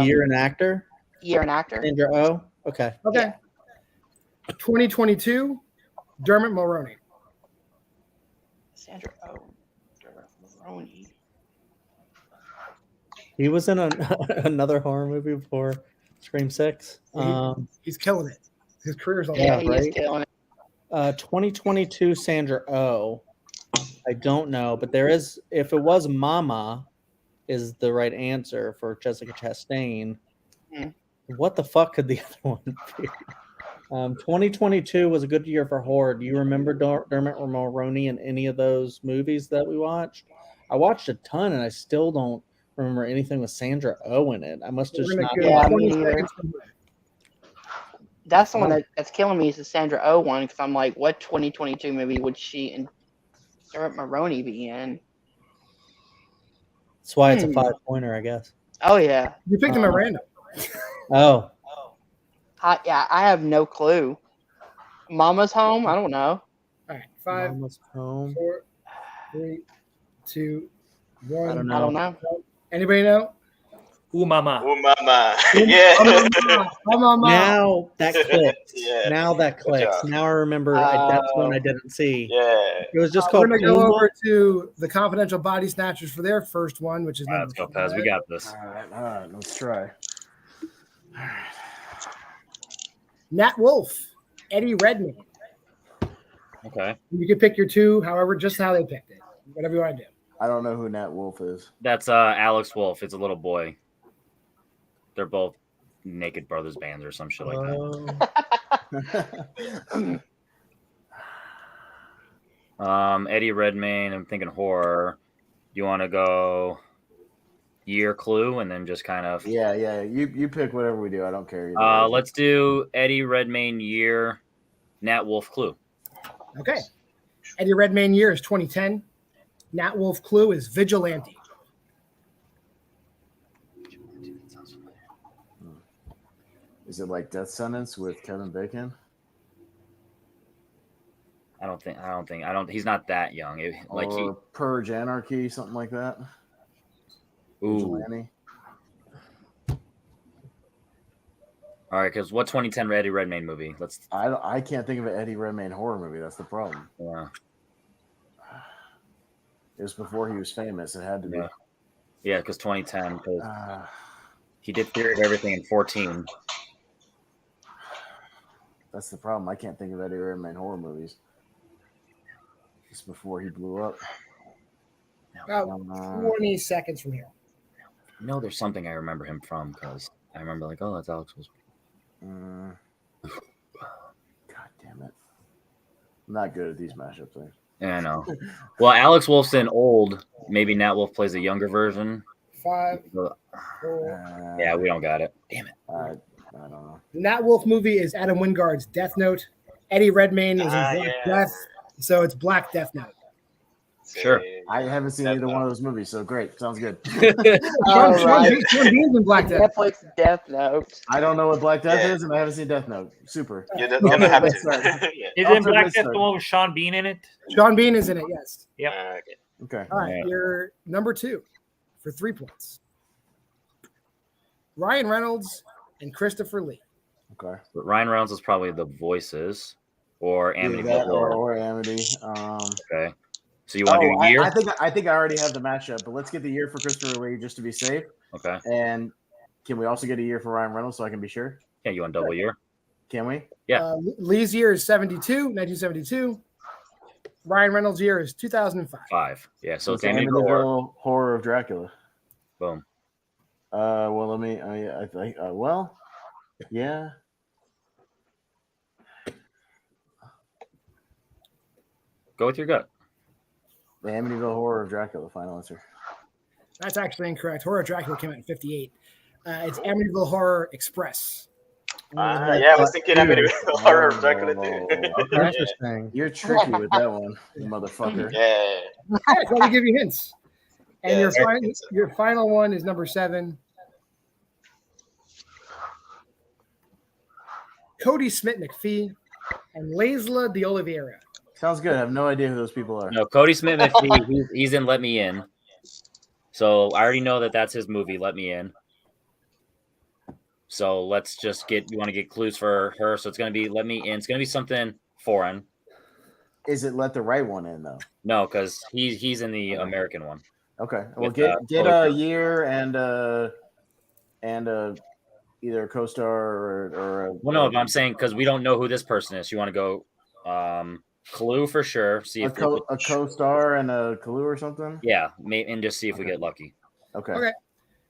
Speaker 7: Year and actor.
Speaker 6: Year and actor.
Speaker 7: Sandra Oh. Okay.
Speaker 3: Okay. 2022, Dermot Mulroney.
Speaker 6: Sandra Oh. Dermot Mulroney.
Speaker 7: He was in another horror movie before Scream 6.
Speaker 3: He's killing it. His career's all
Speaker 6: Yeah,
Speaker 7: Yeah,
Speaker 6: he
Speaker 7: right.
Speaker 6: is killing it.
Speaker 7: 2022 Sandra Oh. I don't know, but there is. If it was Mama, is the right answer for Jessica Chastain. What the fuck could the other one be? 2022 was a good year for horror. Do you remember Dermot Mulroney in any of those movies that we watched? I watched a ton, and I still don't remember anything with Sandra Oh in it. I must have just not.
Speaker 6: Yeah, me
Speaker 3: 20
Speaker 6: neither.
Speaker 3: seconds from here.
Speaker 6: That's the one that's killing me is the Sandra Oh one because I'm like, what 2022 movie would she and Dermot Mulroney be in?
Speaker 7: That's why it's a 5-pointer, I guess.
Speaker 6: Oh yeah.
Speaker 3: You picked him at random.
Speaker 7: Oh,
Speaker 6: I have no clue. Mama's Home? I don't know.
Speaker 3: All right. 5,
Speaker 7: Mama's Home.
Speaker 3: 4, 3, 2, 1.
Speaker 7: I don't
Speaker 6: I don't know.
Speaker 3: Anybody know?
Speaker 8: Ooh, mama.
Speaker 9: Oh, mama. Yeah.
Speaker 7: Now that clicks.
Speaker 9: Yeah.
Speaker 7: Now that clicks.
Speaker 9: job.
Speaker 7: Now I remember. That's one I didn't see.
Speaker 9: Yeah.
Speaker 7: It was just
Speaker 3: We're
Speaker 7: called.
Speaker 3: going to go
Speaker 7: Uma.
Speaker 3: over to the Confidential Body Snatchers for their first one, which is
Speaker 4: All right, let's go, Pez. We got this.
Speaker 5: All right, let's try.
Speaker 3: Nat Wolf, Eddie Redmayne.
Speaker 4: Okay.
Speaker 3: You can pick your 2, however, just how they picked it. Whatever you want to do.
Speaker 5: I don't know who Nat Wolf is.
Speaker 4: That's Alex Wolf. It's a little boy. They're both Naked Brothers bands or some shit like that. Eddie Redmayne. I'm thinking horror. You want to go year clue and then just kind of
Speaker 5: Yeah. You pick whatever we do. I don't care. either way.
Speaker 4: let's do Eddie Redmayne year, Nat Wolf clue.
Speaker 3: Okay. Eddie Redmayne year is 2010. Nat Wolf clue is Vigilante.
Speaker 5: Is it like Death Sentence with Kevin Bacon?
Speaker 4: I don't think. He's not that young.
Speaker 5: Or Purge Anarchy, something like that.
Speaker 4: Ooh.
Speaker 5: Vigilante.
Speaker 4: All right, because what 2010 Eddie Redmayne movie?
Speaker 5: I can't think of an Eddie Redmayne horror movie. That's the problem.
Speaker 4: Yeah.
Speaker 5: It was before he was famous. It had to be.
Speaker 4: Yeah, because 2010. He did Theory of Everything in 14.
Speaker 5: That's the problem. I can't think of Eddie Redmayne horror movies. Just before he blew up.
Speaker 3: About 20 seconds from here.
Speaker 4: No, there's something I remember him from because I remember like, oh, that's Alex Wolf.
Speaker 5: God damn it! I'm not good at these mashup things.
Speaker 4: Yeah, I know. Well, Alex Wolf's in old. Maybe Nat Wolf plays a younger version.
Speaker 3: 5, 4.
Speaker 4: Yeah, we don't got it. Damn it.
Speaker 5: I don't know.
Speaker 3: The Nat Wolf movie is Adam Wingard's Death Note. Eddie Redmayne is in Black Death, so it's Black Death Note.
Speaker 4: Sure.
Speaker 5: I haven't seen either one of those movies, so great. Sounds good.
Speaker 3: Sean Bean's in Black Death.
Speaker 6: Netflix Death Note.
Speaker 5: I don't know what Black Death is, and I haven't seen Death Note. Super.
Speaker 9: You're gonna have to.
Speaker 8: Isn't Black Death the one with Sean Bean in it?
Speaker 3: Sean Bean is in it, yes.
Speaker 8: Yep.
Speaker 5: Okay.
Speaker 3: All right, you're number 2 for 3 points. Ryan Reynolds and Christopher Lee.
Speaker 5: Okay.
Speaker 4: But Ryan Reynolds is probably the voices or Amityville
Speaker 5: That
Speaker 4: Horror.
Speaker 5: or Amity.
Speaker 4: Okay. So you want to do a year?
Speaker 5: I think I already have the matchup, but let's get the year for Christopher Lee just to be safe.
Speaker 4: Okay.
Speaker 5: And can we also get a year for Ryan Reynolds so I can be sure?
Speaker 4: Yeah, you want double year?
Speaker 5: Can we?
Speaker 4: Yeah.
Speaker 3: Lee's year is 1972. Ryan Reynolds' year is 2005.
Speaker 4: Yeah, so it's
Speaker 5: Amityville
Speaker 4: Amityville
Speaker 5: Horror of Dracula.
Speaker 4: Boom.
Speaker 5: Well, let me. I think. Well, yeah.
Speaker 4: Go with your gut.
Speaker 5: The Amityville Horror of Dracula. Final answer.
Speaker 3: That's actually incorrect. Horror of Dracula came out in 58. It's Amityville Horror Express.
Speaker 9: I was thinking Amityville Horror of Dracula too.
Speaker 7: Interesting.
Speaker 5: You're tricky with that one, you motherfucker.
Speaker 9: Yeah.
Speaker 3: Let me give you hints. And
Speaker 9: Yeah,
Speaker 3: your final one is number 7. Cody Smith McPhee and Laszlo de Oliveira.
Speaker 5: Sounds good. I have no idea who those people are.
Speaker 4: No, Cody Smith McPhee, he's in Let Me In. So I already know that that's his movie, Let Me In. So let's just you want to get clues for her. So it's going to be Let Me In. It's going to be something foreign.
Speaker 5: Is it Let the Right One In, though?
Speaker 4: No, because he's in the American one.
Speaker 5: Okay. Well,
Speaker 4: With,
Speaker 5: get a year and either a co-star or a.
Speaker 4: Well, no, but I'm saying because we don't know who this person is. You want to go clue for sure. See if
Speaker 5: a co-star and a clue or something.
Speaker 4: Yeah, and just see if we get lucky.
Speaker 5: Okay.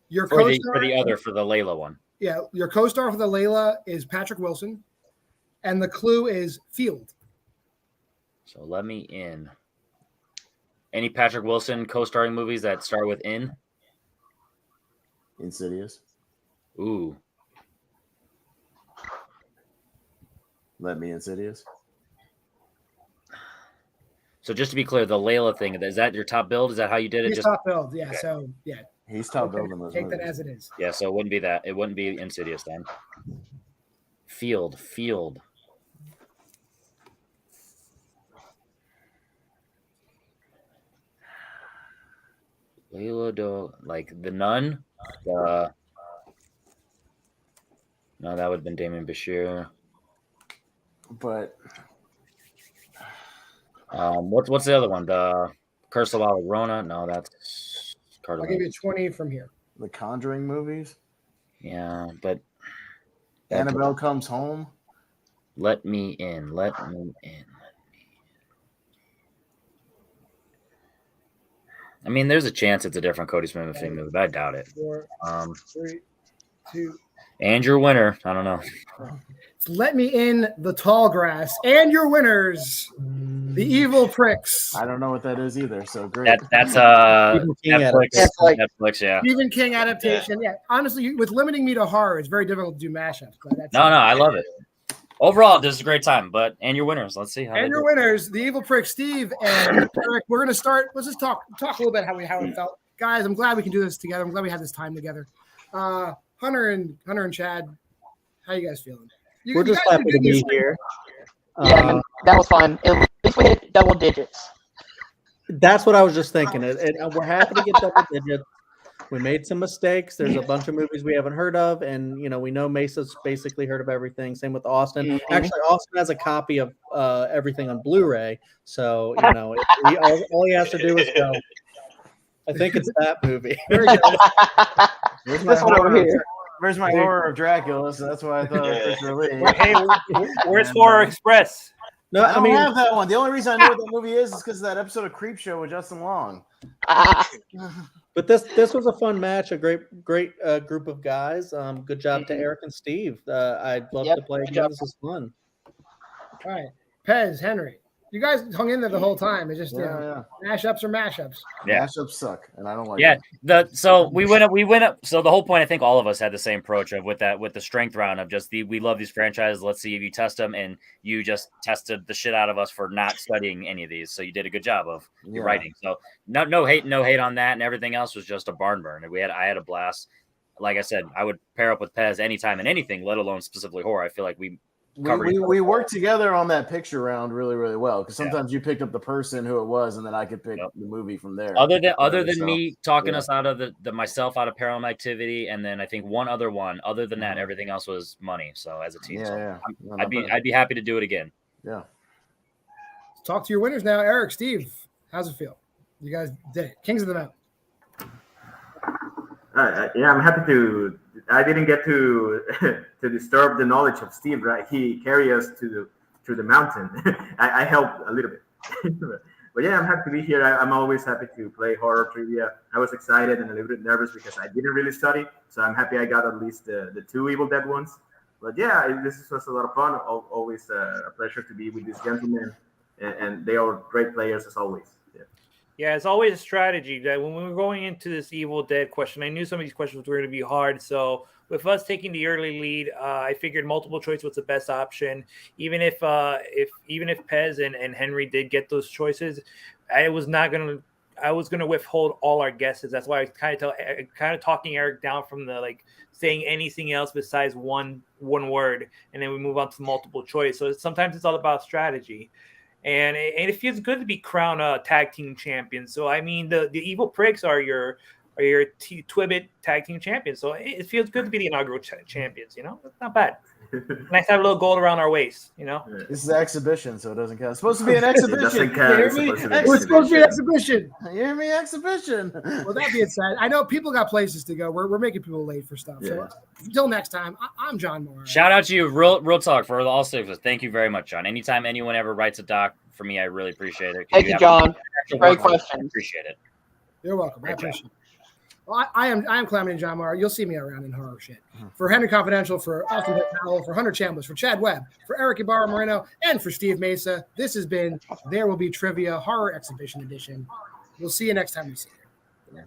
Speaker 3: Your
Speaker 4: for
Speaker 3: co-star
Speaker 4: the Layla one.
Speaker 3: Yeah, your co-star for the Layla is Patrick Wilson, and the clue is Field.
Speaker 4: So Let Me In. Any Patrick Wilson co-starring movies that start with In?
Speaker 5: Insidious.
Speaker 4: Ooh.
Speaker 5: Let Me Insidious.
Speaker 4: So just to be clear, the Layla thing, is that your top build? Is that how you did it?
Speaker 3: He's top build, yeah. Okay. So yeah.
Speaker 5: He's top build in those
Speaker 3: Take
Speaker 5: movies.
Speaker 3: that as it is.
Speaker 4: Yeah, so it wouldn't be that. It wouldn't be Insidious then. Field. Layla like The Nun? No, that would have been Damien Bashir.
Speaker 5: But
Speaker 4: what's the other one? The Curse of La Llorona? No, that's
Speaker 3: I'll give you 20 from here.
Speaker 5: The Conjuring movies?
Speaker 4: Yeah, but
Speaker 5: Annabelle Comes Home?
Speaker 4: Let Me In. I mean, there's a chance it's a different Cody Smith movie, but I doubt it.
Speaker 3: 4, 3, 2.
Speaker 4: And your winner, I don't know.
Speaker 3: Let Me In, The Tall Grass, and your winners, The Evil Pricks.
Speaker 5: I don't know what that is either, so great.
Speaker 4: That's Netflix, yeah.
Speaker 3: Stephen King adaptation. Yeah. Honestly, with limiting me to horror, it's very difficult to do mashups. But
Speaker 4: No, I love it. Overall, this is a great time, and your winners. Let's see how.
Speaker 3: And your winners, The Evil Prick, Steve and Eric. We're gonna start. Let's just talk a little bit how it felt, guys. I'm glad we can do this together. I'm glad we had this time together. Hunter and Chad, How you guys feeling?
Speaker 7: We're just happy to be here.
Speaker 6: Yeah, man, that was fun. At least we hit double digits.
Speaker 7: That's what I was just thinking. We're happy to get double digits. We made some mistakes. There's a bunch of movies we haven't heard of, and we know Mesa's basically heard of everything. Same with Austin.
Speaker 6: Mm-hmm.
Speaker 7: Actually, Austin has a copy of everything on Blu-ray, so all he has to do is go. I think it's that movie.
Speaker 3: Very good.
Speaker 5: Where's
Speaker 6: This one over here.
Speaker 5: Where's my horror of Dracula? So that's why I thought it was released.
Speaker 8: Hey, where's Horror Express?
Speaker 7: No,
Speaker 5: I don't have that one. The only reason I know what that movie is because of that episode of Creep Show with Justin Long.
Speaker 7: But this was a fun match, a great group of guys. Good job to Eric and Steve. I'd love to play again. This was fun.
Speaker 3: All right, Pez, Henry, you guys hung in there the whole time. It's just mashups or mashups.
Speaker 4: Yeah.
Speaker 5: Mashups suck, and I don't like.
Speaker 4: Yeah,
Speaker 5: them.
Speaker 4: so we went up. So the whole point, I think all of us had the same approach of with the strength round of just we love these franchises. Let's see if you test them, and you just tested the shit out of us for not studying any of these. So you did a good job of your writing. So no hate on that, and everything else was just a barn burn. I had a blast. Like I said, I would pair up with Pez anytime in anything, let alone specifically horror. I feel like we
Speaker 5: worked together on that picture round really, really well because sometimes you picked up the person who it was, and then I could pick the movie from there.
Speaker 4: Other than me talking us out of the myself out of Paranormal Activity, and then I think one other one. Other than that, everything else was money. So as a team, I'd be happy to do it again.
Speaker 5: Yeah.
Speaker 3: Talk to your winners now, Eric, Steve. How's it feel? You guys did it. Kings of the Mountain.
Speaker 11: I'm happy to. I didn't get to to disturb the knowledge of Steve. Right, he carried us through the mountain. I helped a little bit, but I'm happy to be here. I'm always happy to play horror trivia. I was excited and a little bit nervous because I didn't really study, so I'm happy I got at least the 2 Evil Dead ones. But this was a lot of fun. Always a pleasure to be with these gentlemen, and they are great players as always.
Speaker 8: Yeah, it's always a strategy that when we were going into this Evil Dead question, I knew some of these questions were going to be hard. So with us taking the early lead, I figured multiple choice was the best option. Even if Pez and Henry did get those choices, I was going to withhold all our guesses. That's why I was kind of talking Eric down from the saying anything else besides one word, and then we move on to multiple choice. So sometimes it's all about strategy. And it feels good to be crowned tag team champions. So I mean, the Evil Pricks are your TWBT tag team champions. So it feels good to be the inaugural champions. It's not bad. Nice to have a little gold around our waist.
Speaker 5: This is an exhibition, so it doesn't count. It's supposed to be an exhibition.
Speaker 11: It doesn't count.
Speaker 3: It's supposed to be an exhibition.
Speaker 5: You hear me? Exhibition.
Speaker 3: Well, that being said, I know people got places to go. We're making people late for stuff. So until next time, I'm John Moore.
Speaker 4: Shout out to you, real talk for all six of us. Thank you very much, John. Anytime anyone ever writes a doc for me, I really appreciate it.
Speaker 6: Thank you, John. Great question.
Speaker 4: I appreciate it.
Speaker 3: You're welcome. I appreciate it. Well, I am Calamity John Moore. You'll see me around in horror shit. For Henry Confidential, for Austin Powell, for Hunter Chambliss, for Chad Webb, for Eric Ibarra Moreno, and for Steve Mesa, this has been There Will Be Trivia Horror Exhibition Edition. We'll see you next time we see you.